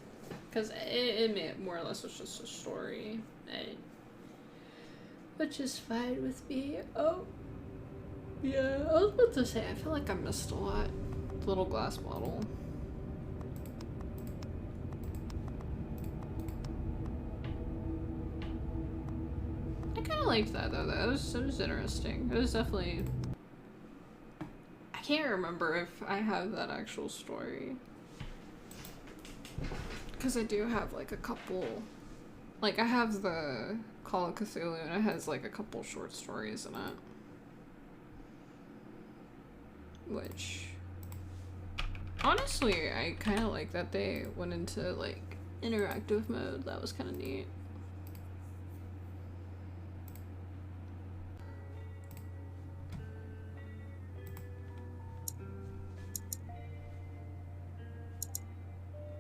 Because it more or less was just a story. Which is fine with me. Oh. Yeah, I was about to say, I feel like I missed a lot. The little glass bottle. I kind of liked that though. It was interesting. It was definitely... I can't remember if I have that actual story. Because I do have like a couple... Like I have the Call of Cthulhu and it has like a couple short stories in it. Which... Honestly, I kind of like that they went into like interactive mode. That was kind of neat.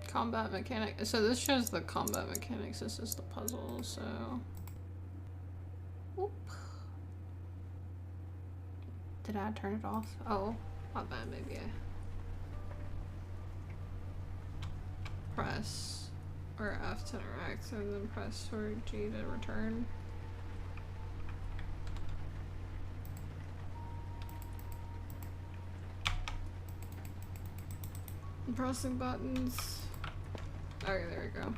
Combat mechanic. So this shows the combat mechanics. This is the puzzle, so... Oop. Did I turn it off? Oh, not bad, maybe I... Press or F to interact and then press or G to return. I'm pressing buttons. Okay, there we go.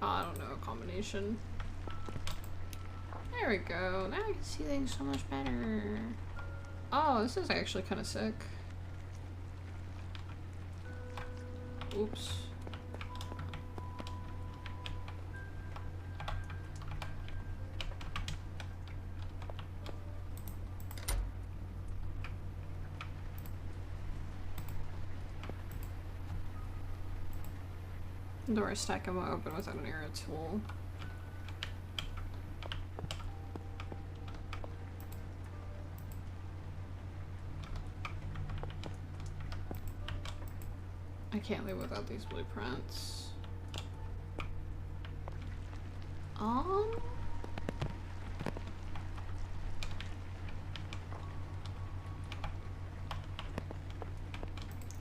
Oh, I don't know, a combination. There we go. Now I can see things so much better. Oh, this is actually kind of sick. Oops. Door stack won't open without an arrow tool. I can't leave without these blueprints.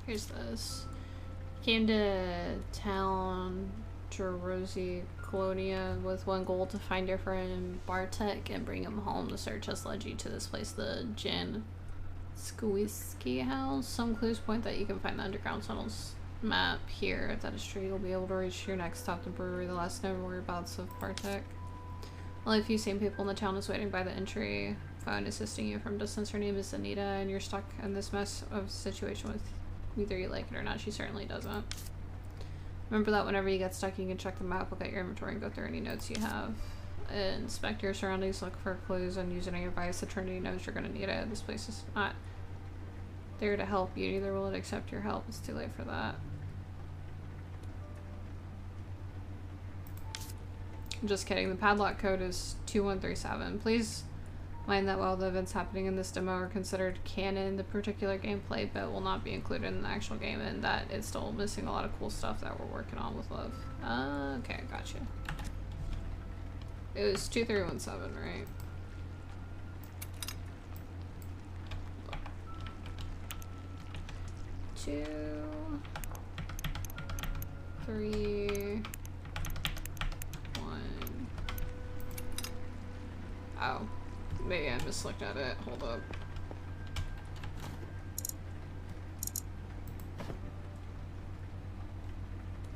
Here's this. Came to town Jerosi Colonia with one goal to find your friend Bartek and bring him home. The search has led you to this place, the Jan Skwisky house. Some clues point that you can find the underground tunnels map here. At that is true, you'll be able to reach your next stop, the brewery, the last known whereabouts of Bartek. Only a few sane people in the town is waiting by the entry phone, assisting you from distance. Her name is Anita, and you're stuck in this mess of situation with whether you like it or not. She certainly doesn't. Remember that whenever you get stuck, you can check the map, look at your inventory, and go through any notes you have. Inspect your surroundings, look for clues, and use any advice. The Trinity knows you're going to need it. This place is not there to help you. Neither will it accept your help. It's too late for that. I'm just kidding. The padlock code is 2137. Please mind that while the events happening in this demo are considered canon, the particular gameplay bit will not be included in the actual game, and that it's still missing a lot of cool stuff that we're working on with love. Okay, gotcha. It was 2317, right? Two, 3, 1. Oh, maybe I just looked at it. Hold up.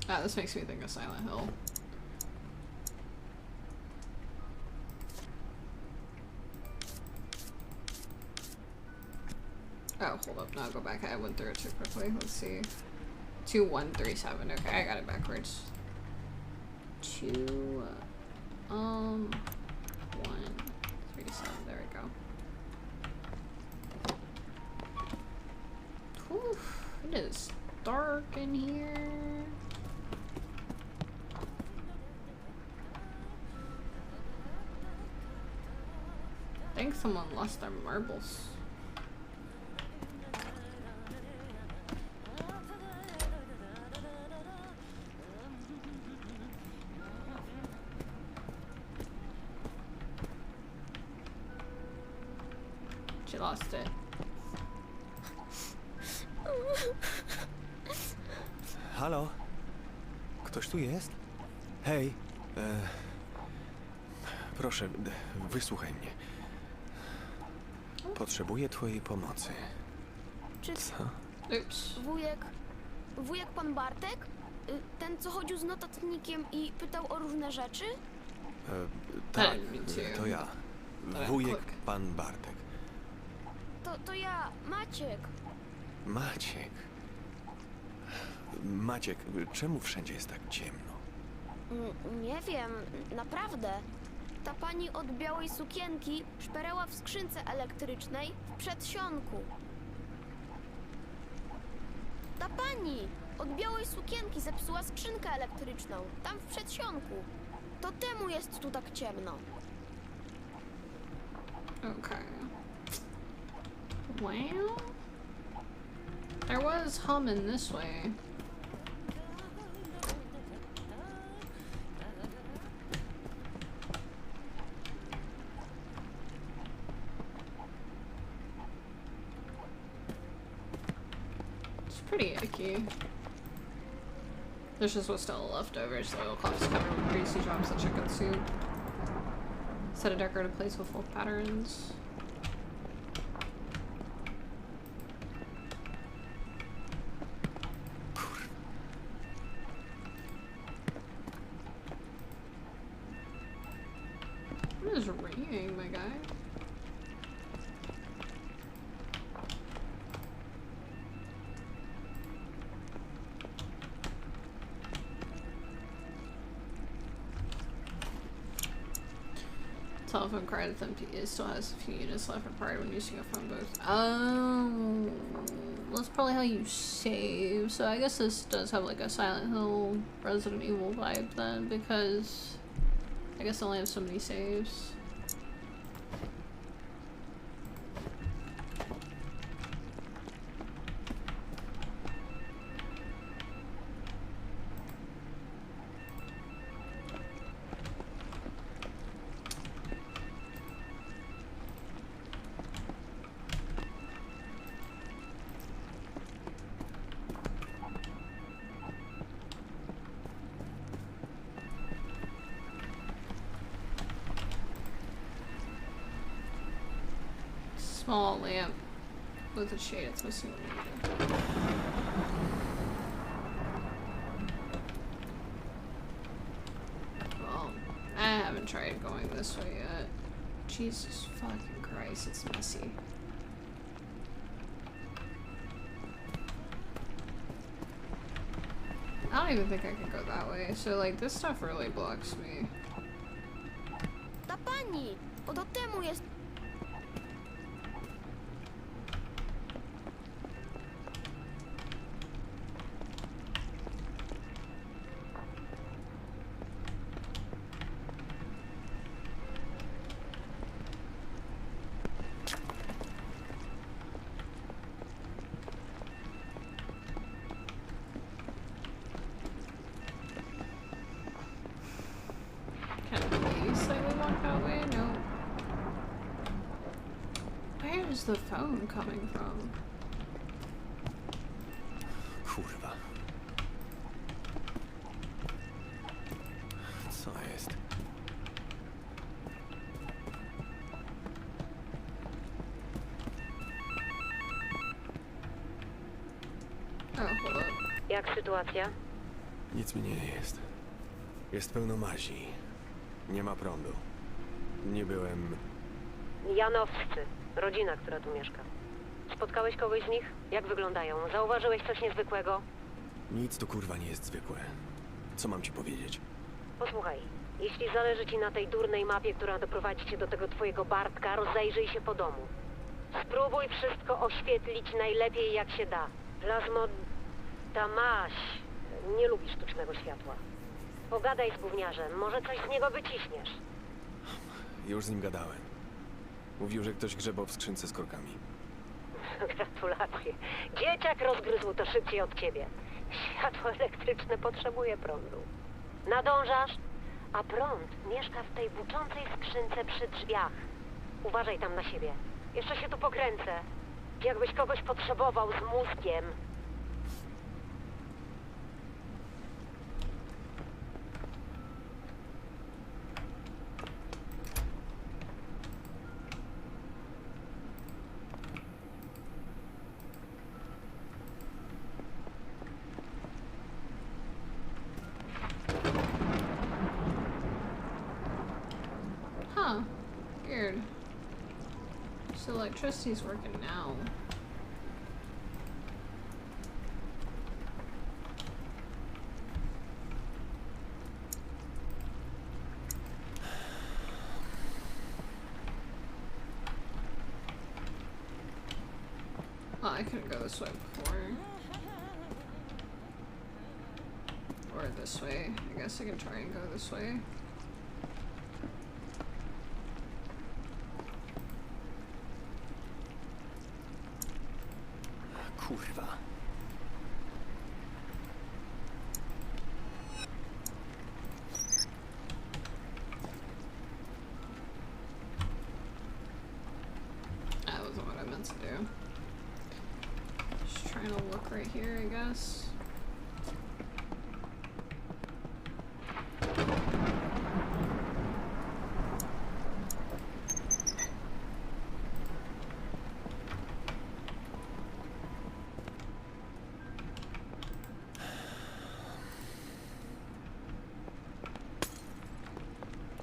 Ah, this makes me think of Silent Hill. Oh, hold up. No, go back. I went through it too quickly. Let's see. 2137. Okay, I got it backwards. 137. There we go. Oof, it is dark in here. I think someone lost their marbles. She lost it. Halo? Ktoś tu jest? Hej. Proszę, wysłuchaj mnie. Potrzebuję twojej pomocy. Czy Co? Ups. wujek pan Bartek? Ten, co chodził z notatnikiem i pytał o różne rzeczy? Tak, to ja. Wujek pan Bartek. To ja, Maciek. Maciek. Maciek, czemu wszędzie jest tak ciemno? Nie wiem, naprawdę. Ta pani od białej sukienki szperała w skrzynce elektrycznej w przedsionku. Ta pani od białej sukienki zepsuła skrzynkę elektryczną, tam w przedsionku. To temu jest tu tak ciemno. Okay. Well, there was humming this way. It's pretty icky. This just was still leftovers, so oilcloth is covered with greasy drops of chicken soup. Set a decorated place with folk patterns. What is ringing, my guy? Telephone card is empty. It still has a few units left required when using a phone booth. Oh, that's probably how you save. So I guess this does have like a Silent Hill Resident Evil vibe then, because I guess I only have so many saves. Small lamp with a shade. It's missing one. tried going this way yet. Jesus fucking Christ, it's messy. I don't even think I can go that way, so like this stuff really blocks me. Ta pani! Do temu jest... Where's the phone coming from? Kurwa. Co jest? Oh, hold up. Jak sytuacja? Nic mi nie jest. Jest pełno mazi. Nie ma prądu. Nie byłem... Janowscy. Rodzina, która tu mieszka. Spotkałeś kogoś z nich? Jak wyglądają? Zauważyłeś coś niezwykłego? Nic tu kurwa nie jest zwykłe. Co mam ci powiedzieć? Posłuchaj, jeśli zależy ci na tej durnej mapie, która doprowadzi cię do tego twojego Bartka, rozejrzyj się po domu. Spróbuj wszystko oświetlić najlepiej jak się da. Ta maś nie lubi sztucznego światła. Pogadaj z gówniarzem, może coś z niego wyciśniesz. Już z nim gadałem. Mówił, że ktoś grzebał w skrzynce z korkami. Gratulacje. Dzieciak rozgryzł to szybciej od ciebie. Światło elektryczne potrzebuje prądu. Nadążasz? A prąd mieszka w tej buczącej skrzynce przy drzwiach. Uważaj tam na siebie. Jeszcze się tu pokręcę. Jakbyś kogoś potrzebował z mózgiem. Huh. Weird. So electricity's working now. Oh, I couldn't go this way before. Or this way. I guess I can try and go this way. Kurwa. That wasn't what I meant to do. Just trying to look right here, I guess.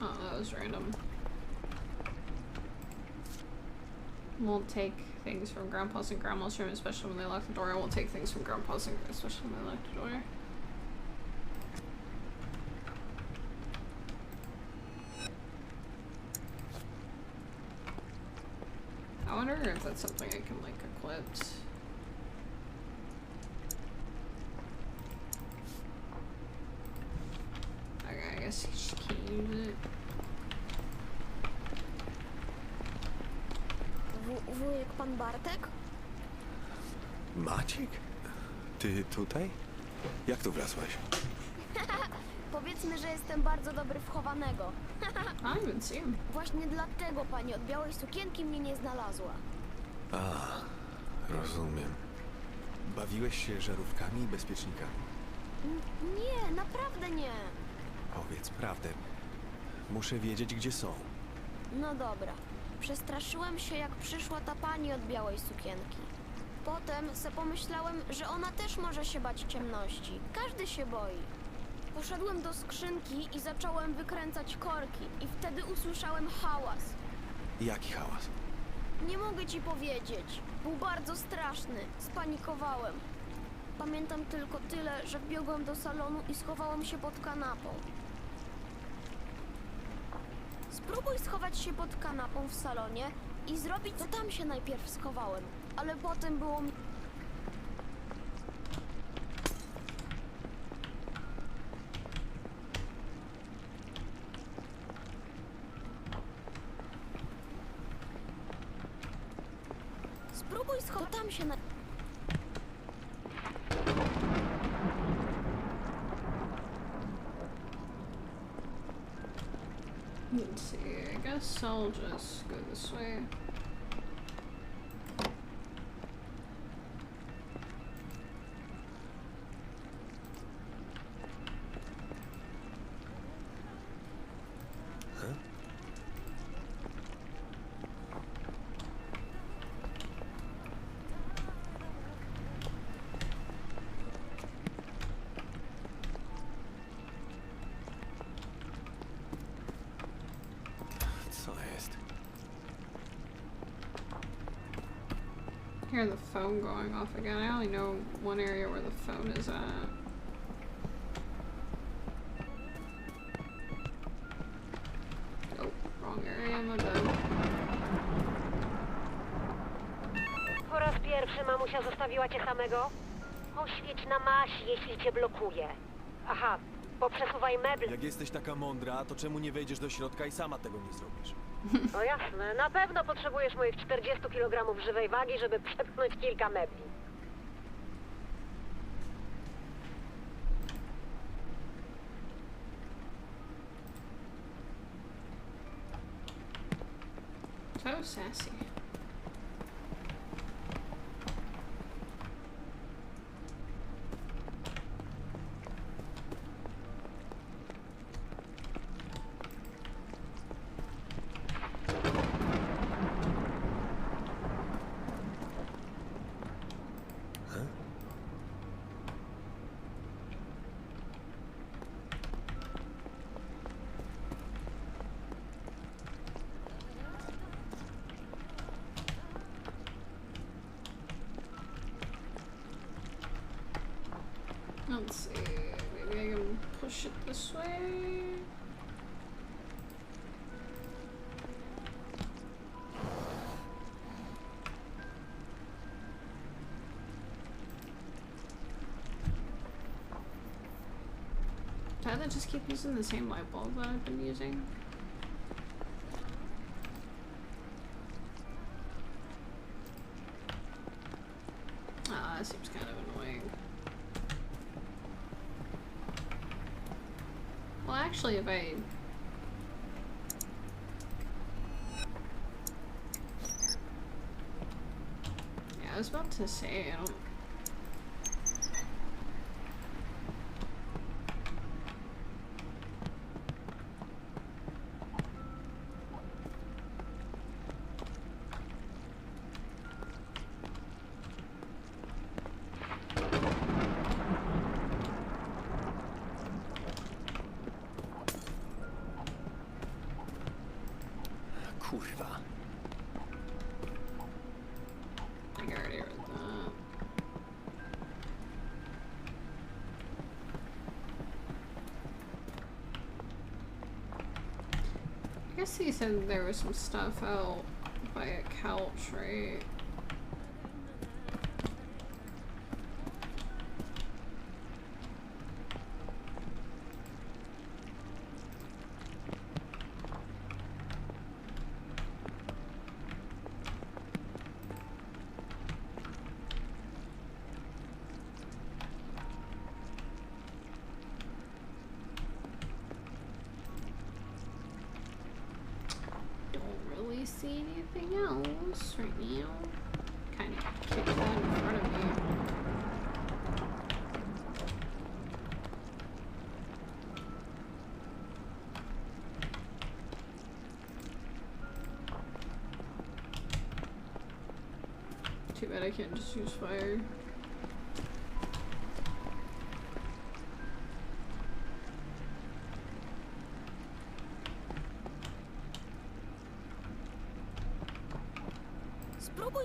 Oh, that was random. Won't take things from Grandpa's and Grandma's room, especially when they lock the door. I won't take things from Grandpa's, and especially when they lock the door. I wonder if that's something I can, like, equip. Okay, I guess you just can't use it. Wujek pan Bartek? Maciek? Ty tutaj? Jak tu wlazłeś? Powiedzmy, że jestem bardzo dobry w chowanego. I haven't even seen him. Właśnie dlatego pani od białej sukienki mnie nie znalazła. A, rozumiem. Bawiłeś się żarówkami i bezpiecznikami? Nie, naprawdę nie. Powiedz prawdę. Muszę wiedzieć, gdzie są. No dobra. Przestraszyłem się, jak przyszła ta pani od białej sukienki. Potem se pomyślałem, że ona też może się bać ciemności. Każdy się boi. Poszedłem do skrzynki i zacząłem wykręcać korki. I wtedy usłyszałem hałas. Jaki hałas? Nie mogę ci powiedzieć. Był bardzo straszny. Spanikowałem. Pamiętam tylko tyle, że wbiegłem do salonu i schowałam się pod kanapą. Spróbuj schować się pod kanapą w salonie i zrobić, to tam się najpierw schowałem, ale potem było mi... Spróbuj schować, to tam się na... Let's see, I guess I'll just go this way. Co jest? Hear the phone going off again. I only know one area where the phone is at. Oh, wrong area, my bad. Po raz pierwszy mamusia zostawiła cię samego? Oświeć na masi, jeśli cię blokuje. Aha, poprzesuwaj meble. Jak jesteś taka mądra, to czemu nie wejdziesz do środka i sama tego nie zrobisz? No jasne, na pewno potrzebujesz moich 40 kg żywej wagi, żeby przepchnąć kilka mebli. So sassy. Let's see, maybe I can push it this way. Did I just keep using the same light bulb that I've been using? Ah, that seems kind of annoying. Well, actually, if I... Yeah, I was about to say, I don't... Kurwa. I think I already read that. I guess he said there was some stuff out by a couch, right? See anything else right now? Kind of kick that in front of me. Too bad I can't just use fire.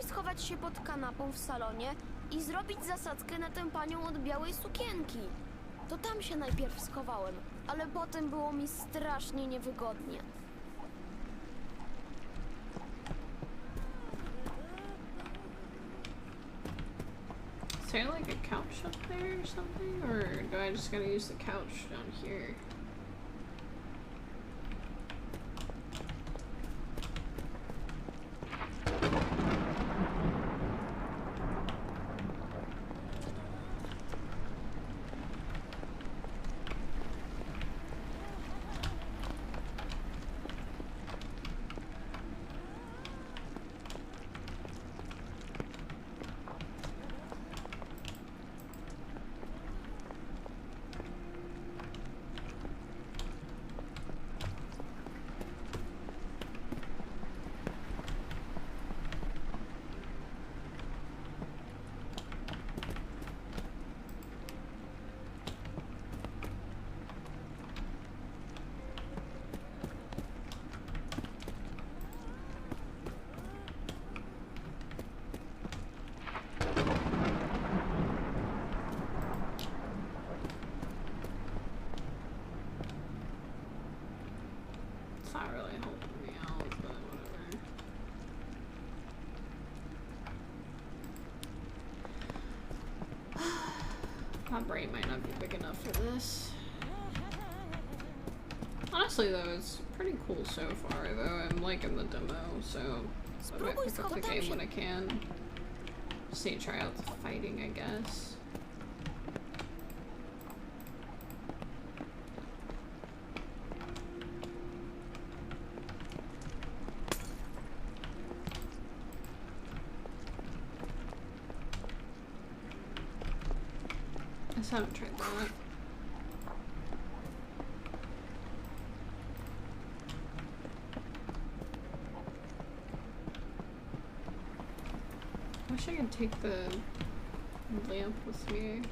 Spróbuj schować się pod kanapą w salonie i zrobić zasadzkę na tę panią od białej sukienki. To tam się najpierw schowałem, ale potem było mi strasznie niewygodnie. Is there like a couch up there or something? Or do I just gotta use the couch down here? It's not really helping me out, but whatever. My brain might not be big enough for this. Honestly though, it's pretty cool so far though. I'm liking the demo, so I might pick up the game when I can. Just need to try out the fighting, I guess. I just haven't tried that. I wish I could take the lamp with me.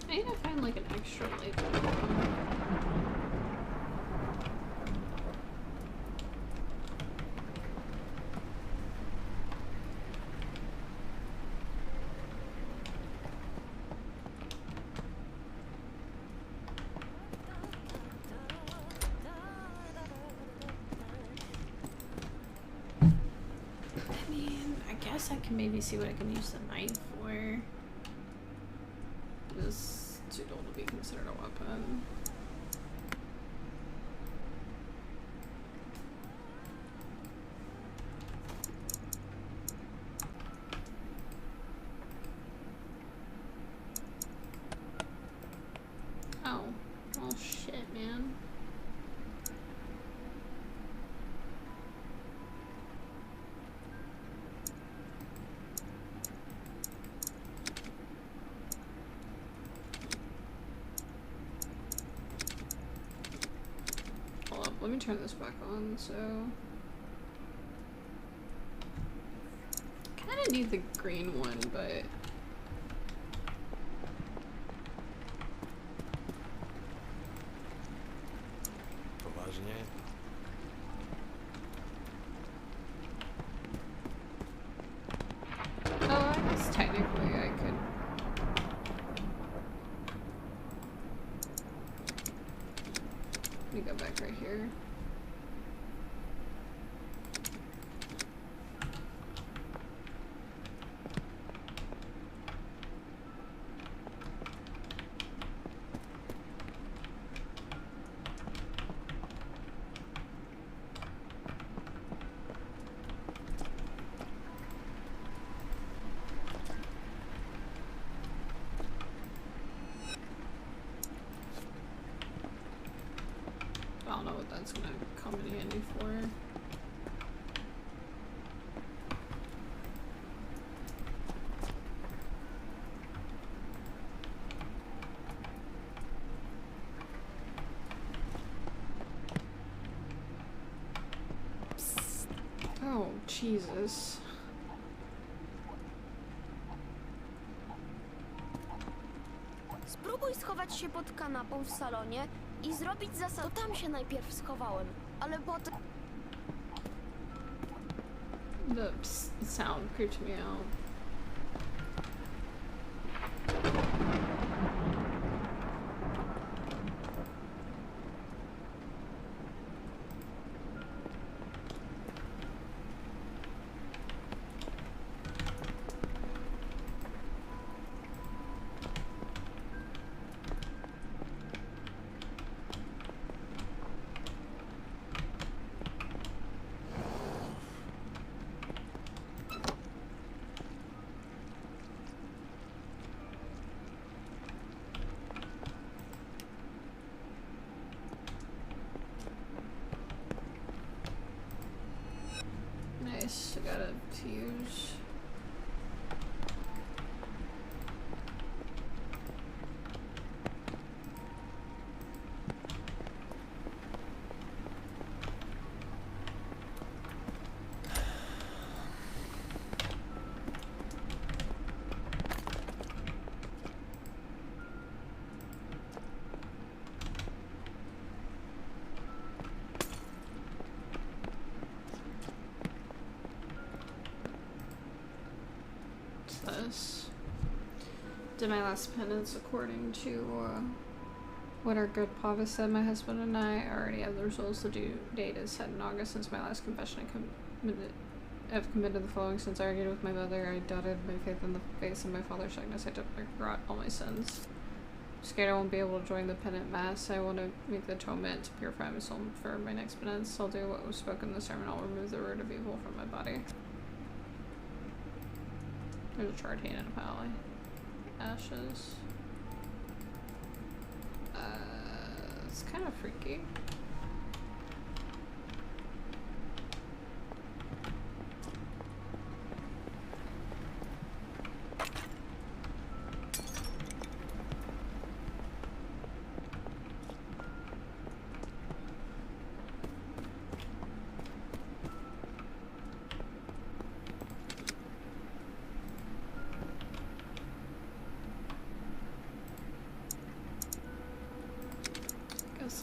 I need to find like an extra light bulb. I mean, I guess I can maybe see what I can use the knife for. This is too dull to be considered a weapon. Oh. Oh shit, man. Let me turn this back on, so... Kinda need the green one, but... Poważnie? Oh, I guess technically I could... Let me go back right here. don't know what that's gonna come in handy for. Oh, Jesus. Spróbuj schować się pod kanapą w salonie i zrobić zasad. To tam się najpierw schowałem, ale potem... The sound creeped me out. Nice, I got a fuse. This. Did my last penance according to what our good Pava said. My husband and I already have the results. The due date is set in August. Since my last confession, I've committed the following sins. I argued with my mother. I doubted my faith in the face of my father's sickness. I forgot all my sins. I'm scared I won't be able to join the penance mass. I want to make the atonement to purify my soul for my next penance. I'll do what was spoken in the sermon. I'll remove the root of evil from my body. There's a charred hand and a pile of ashes. It's kind of freaky.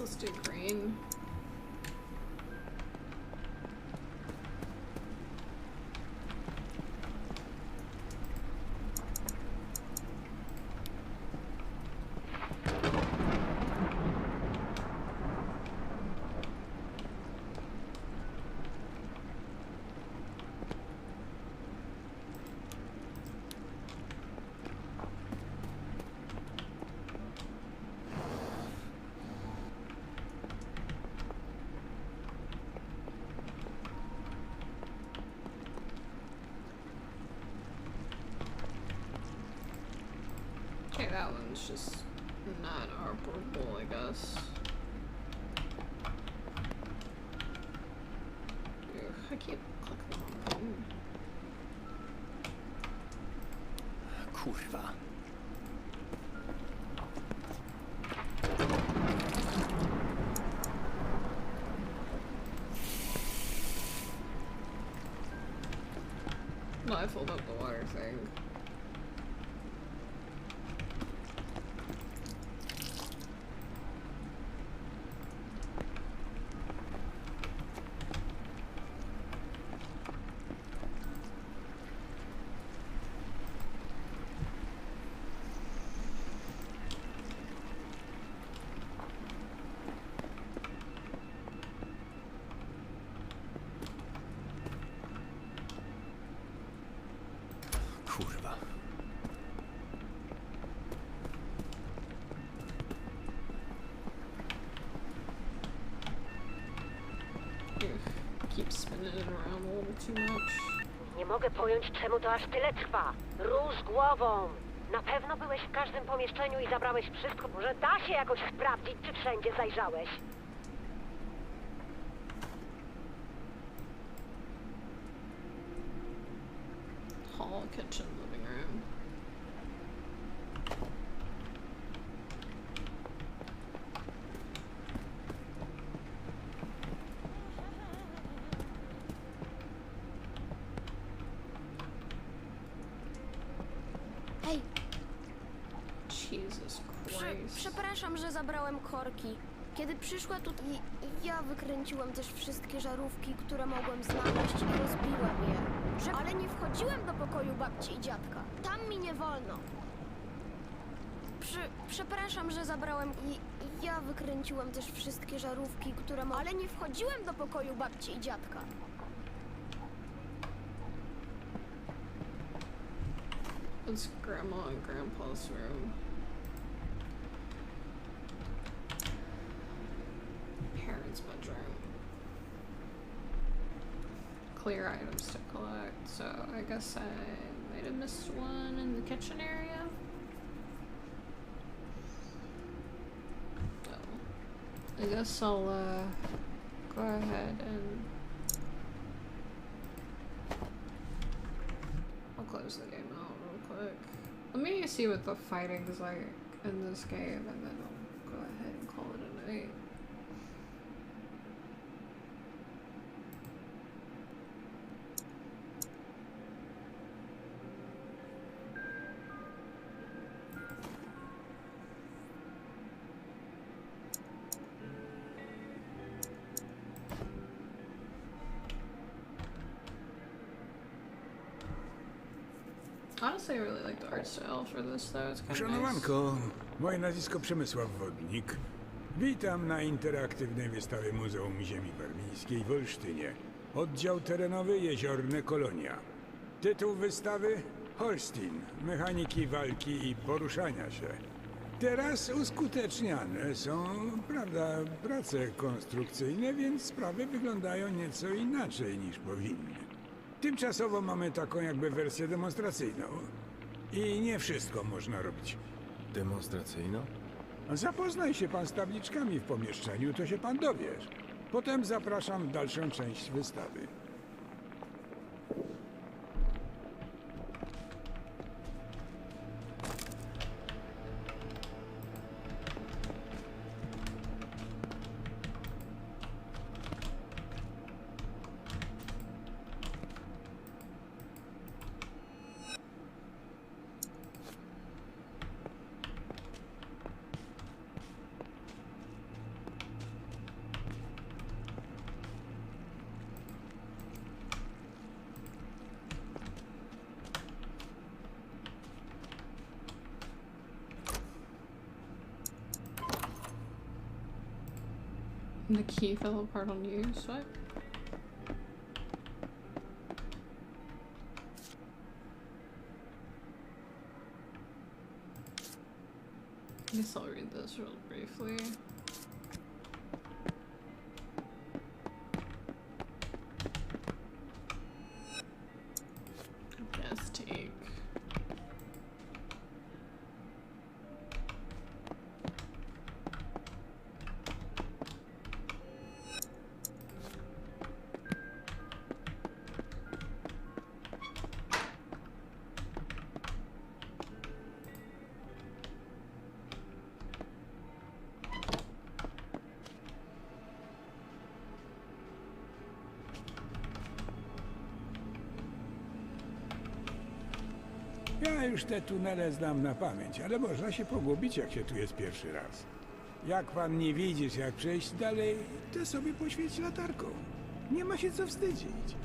Let's do green. Okay, that one's just not operable, I guess. Ugh, I keep clicking the wrong button. Kurwa. No, I filled up the water thing. Kurwa. Keep spinning it around a little too much. Nie mogę pojąć, czemu to aż tyle trwa. Rusz głową. Na pewno byłeś w każdym pomieszczeniu i zabrałeś wszystko. Może da się jakoś sprawdzić, czy wszędzie zajrzałeś. hall, kitchen, living room. Hej, Jesus Christ. przepraszam, że zabrałem korki. Kiedy przyszła tutaj, ja wykręciłem też wszystkie żarówki, które mogłem znaleźć i rozbiłem je. Ale nie wchodziłem do pokoju babci i dziadka. Tam mi nie wolno. Przepraszam, że zabrałem ja wykręciłem też wszystkie żarówki, które mogłem... Ale nie wchodziłem do pokoju babci i dziadka. It's Grandma and Grandpa's room. Parents' bedroom. Clear items to collect, so I guess I might have missed one in the kitchen area. So, I guess I'll go ahead and I'll close the game out real quick. Let me see what the fighting is like in this game, and then I'll go ahead and call it a night. Honestly, I really like the art style for this, though. It's kind of nice. Szanowanko, moje nazwisko Przemysław Wodnik. Witam na interaktywnej wystawie Muzeum Ziemi Warmińskiej w Holsztynie. Oddział terenowy Jeziorne Kolonia. Tytuł wystawy? Holstin. Mechaniki walki i poruszania się. Teraz uskuteczniane są, prawda, prace konstrukcyjne, więc sprawy wyglądają nieco inaczej niż powinny. Tymczasowo mamy taką jakby wersję demonstracyjną. I nie wszystko można robić. Demonstracyjną? Zapoznaj się pan z tabliczkami w pomieszczeniu, to się pan dowiesz. Potem zapraszam w dalszą część wystawy. The key fell apart on you, what? I guess I'll read this real briefly. Gas tank. Ja już te tunele znam na pamięć, ale można się pogubić, jak się tu jest pierwszy raz. Jak pan nie widzisz, jak przejść dalej, to sobie poświeć latarką. Nie ma się co wstydzić.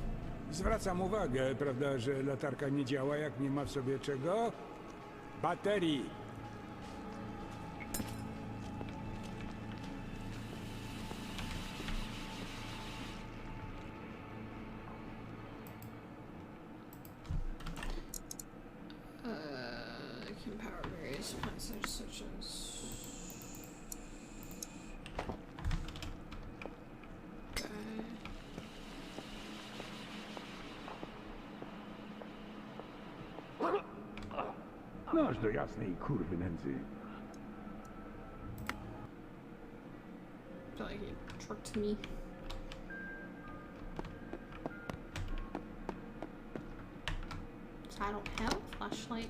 Zwracam uwagę, prawda, że latarka nie działa, jak nie ma w sobie czego? Baterii. Can power various passage such as. Okay. Noż do jasnej kurwy nędzy. I feel like he tricked me. I don't have a flashlight.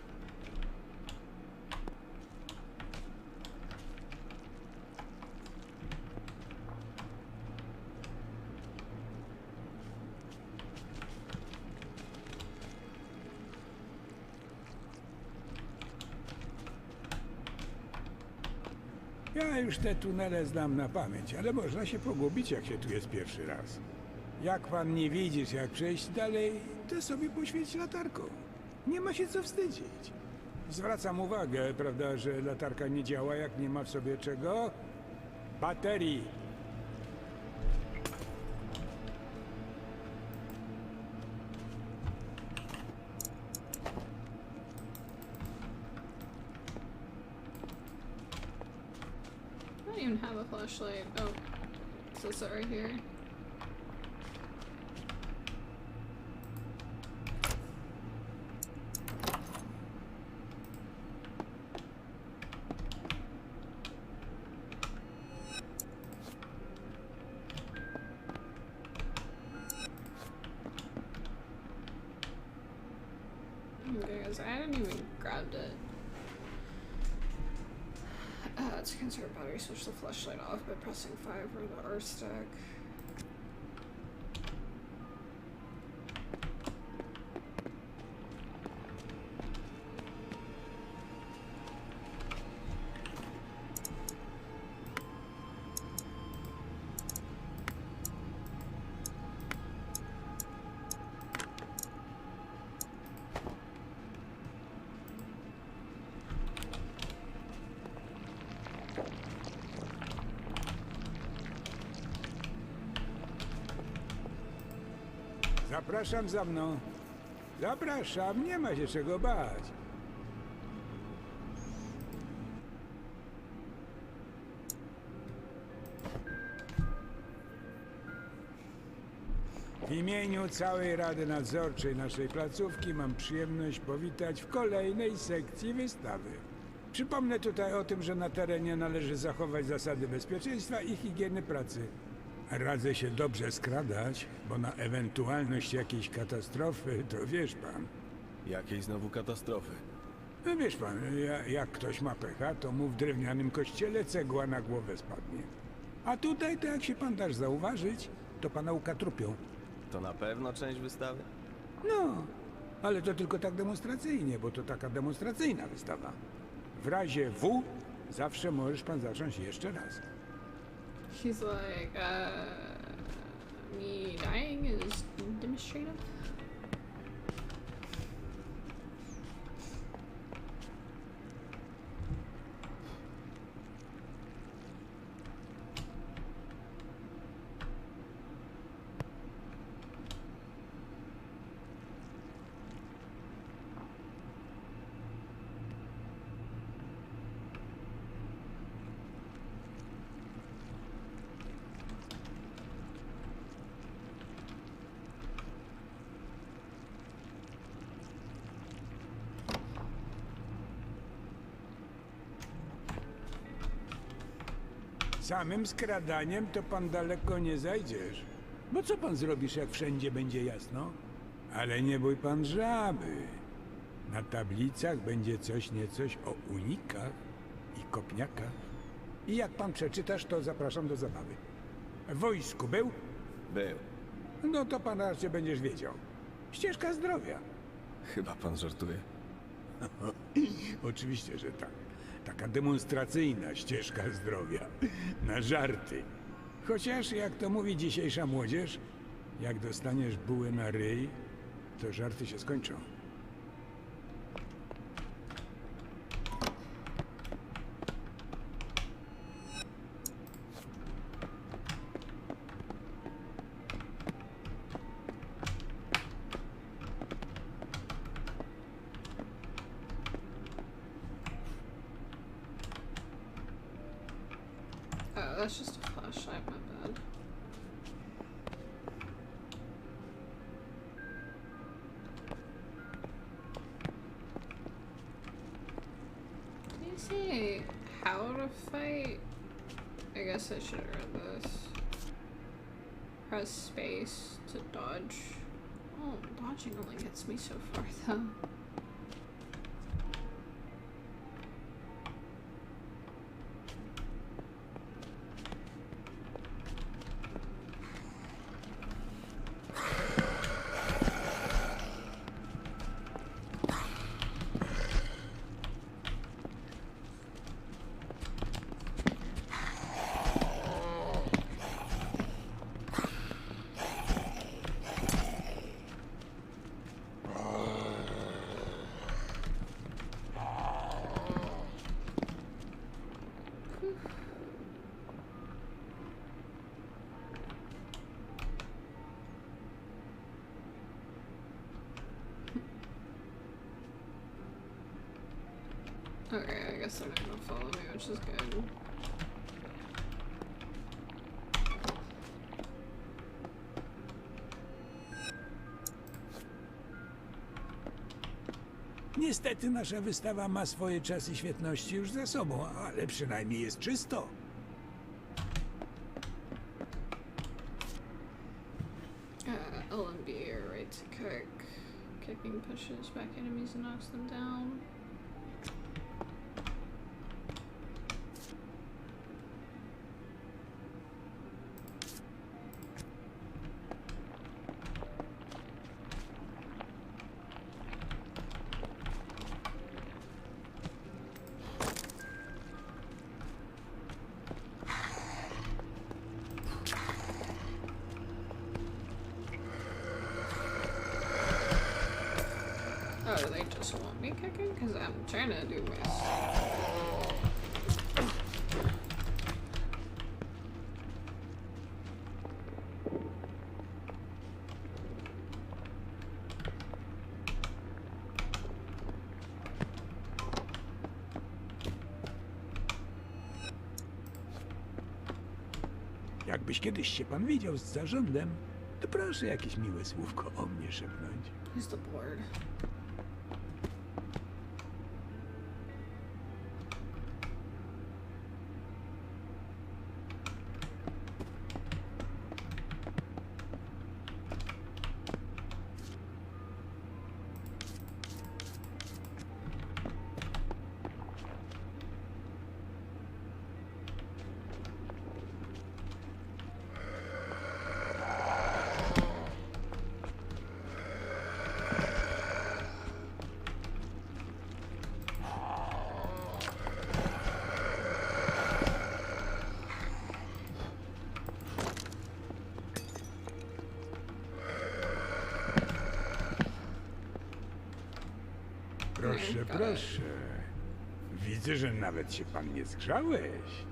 Ja już te tunele znam na pamięć, ale można się pogubić, jak się tu jest pierwszy raz. Jak pan nie widzisz, jak przejść dalej, to sobie poświeć latarką. Nie ma się co wstydzić. Zwracam uwagę, prawda, że latarka nie działa, jak nie ma w sobie czego? Baterii. I don't even have a flashlight. Oh, so it's right here. Okay, guys, I hadn't even grabbed it. To conserve battery, switch the flashlight off by pressing 5 or the R stack. Zapraszam za mną. Zapraszam, nie ma się czego bać. W imieniu całej Rady Nadzorczej naszej placówki mam przyjemność powitać w kolejnej sekcji wystawy. Przypomnę tutaj o tym, że na terenie należy zachować zasady bezpieczeństwa i higieny pracy. Radzę się dobrze skradać, bo na ewentualność jakiejś katastrofy, to wiesz pan. Jakiej znowu katastrofy? No wiesz pan, jak ktoś ma pecha, to mu w drewnianym kościele cegła na głowę spadnie. A tutaj, to jak się pan dasz zauważyć, to pana ukatrupią. To na pewno część wystawy? No, ale to tylko tak demonstracyjnie, bo to taka demonstracyjna wystawa. W razie W zawsze możesz pan zacząć jeszcze raz. He's like, me dying is demonstrative? Samym skradaniem to pan daleko nie zajdziesz. Bo co pan zrobisz, jak wszędzie będzie jasno? Ale nie bój pan żaby. Na tablicach będzie coś niecoś o unikach i kopniakach. I jak pan przeczytasz, to zapraszam do zabawy. W wojsku był? Był. No to pan raczej będziesz wiedział. Ścieżka zdrowia. Chyba pan żartuje. Oczywiście, że tak. Taka demonstracyjna ścieżka zdrowia. Na żarty. Chociaż, jak to mówi dzisiejsza młodzież, jak dostaniesz bułę na ryj, to żarty się skończą. Oh, that's just a flashlight, my bad. Did you say how to fight? I guess I should have read this. Press space to dodge. Oh, dodging only gets me so far though. Okay, I guess they're not gonna follow me, which is good. Niestety nasza wystawa ma swoje czasy świetności już za sobą, ale przynajmniej jest czysto. LMB, right to kick. Kicking pushes back enemies and knocks them down. Oh, do they just want me kicking? Because I'm trying to do my Jakbyś kiedyś się pan widział z zarządem, to proszę jakieś miłe słówko o mnie szepnąć. Who's the board? Proszę, proszę. Widzę, że nawet się pan nie zgrzałeś.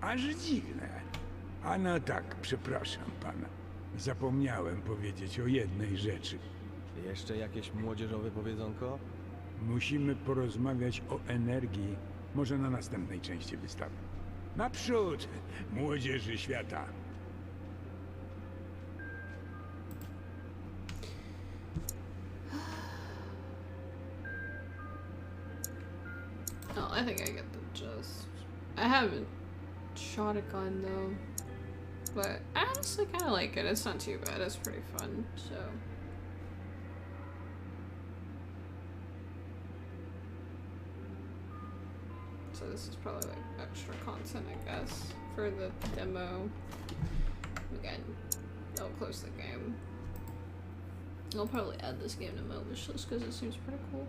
Aż dziwne. A no tak, przepraszam pana. Zapomniałem powiedzieć o jednej rzeczy. Jeszcze jakieś młodzieżowe powiedzonko? Musimy porozmawiać o energii. Może na następnej części wystawy. Naprzód, młodzieży świata. Oh, I think I get the gist. I haven't shot a gun though, but I honestly kind of like it. It's not too bad. It's pretty fun. So this is probably like extra content, I guess, for the demo. Again, I'll close the game. I'll probably add this game to my wish list because it seems pretty cool.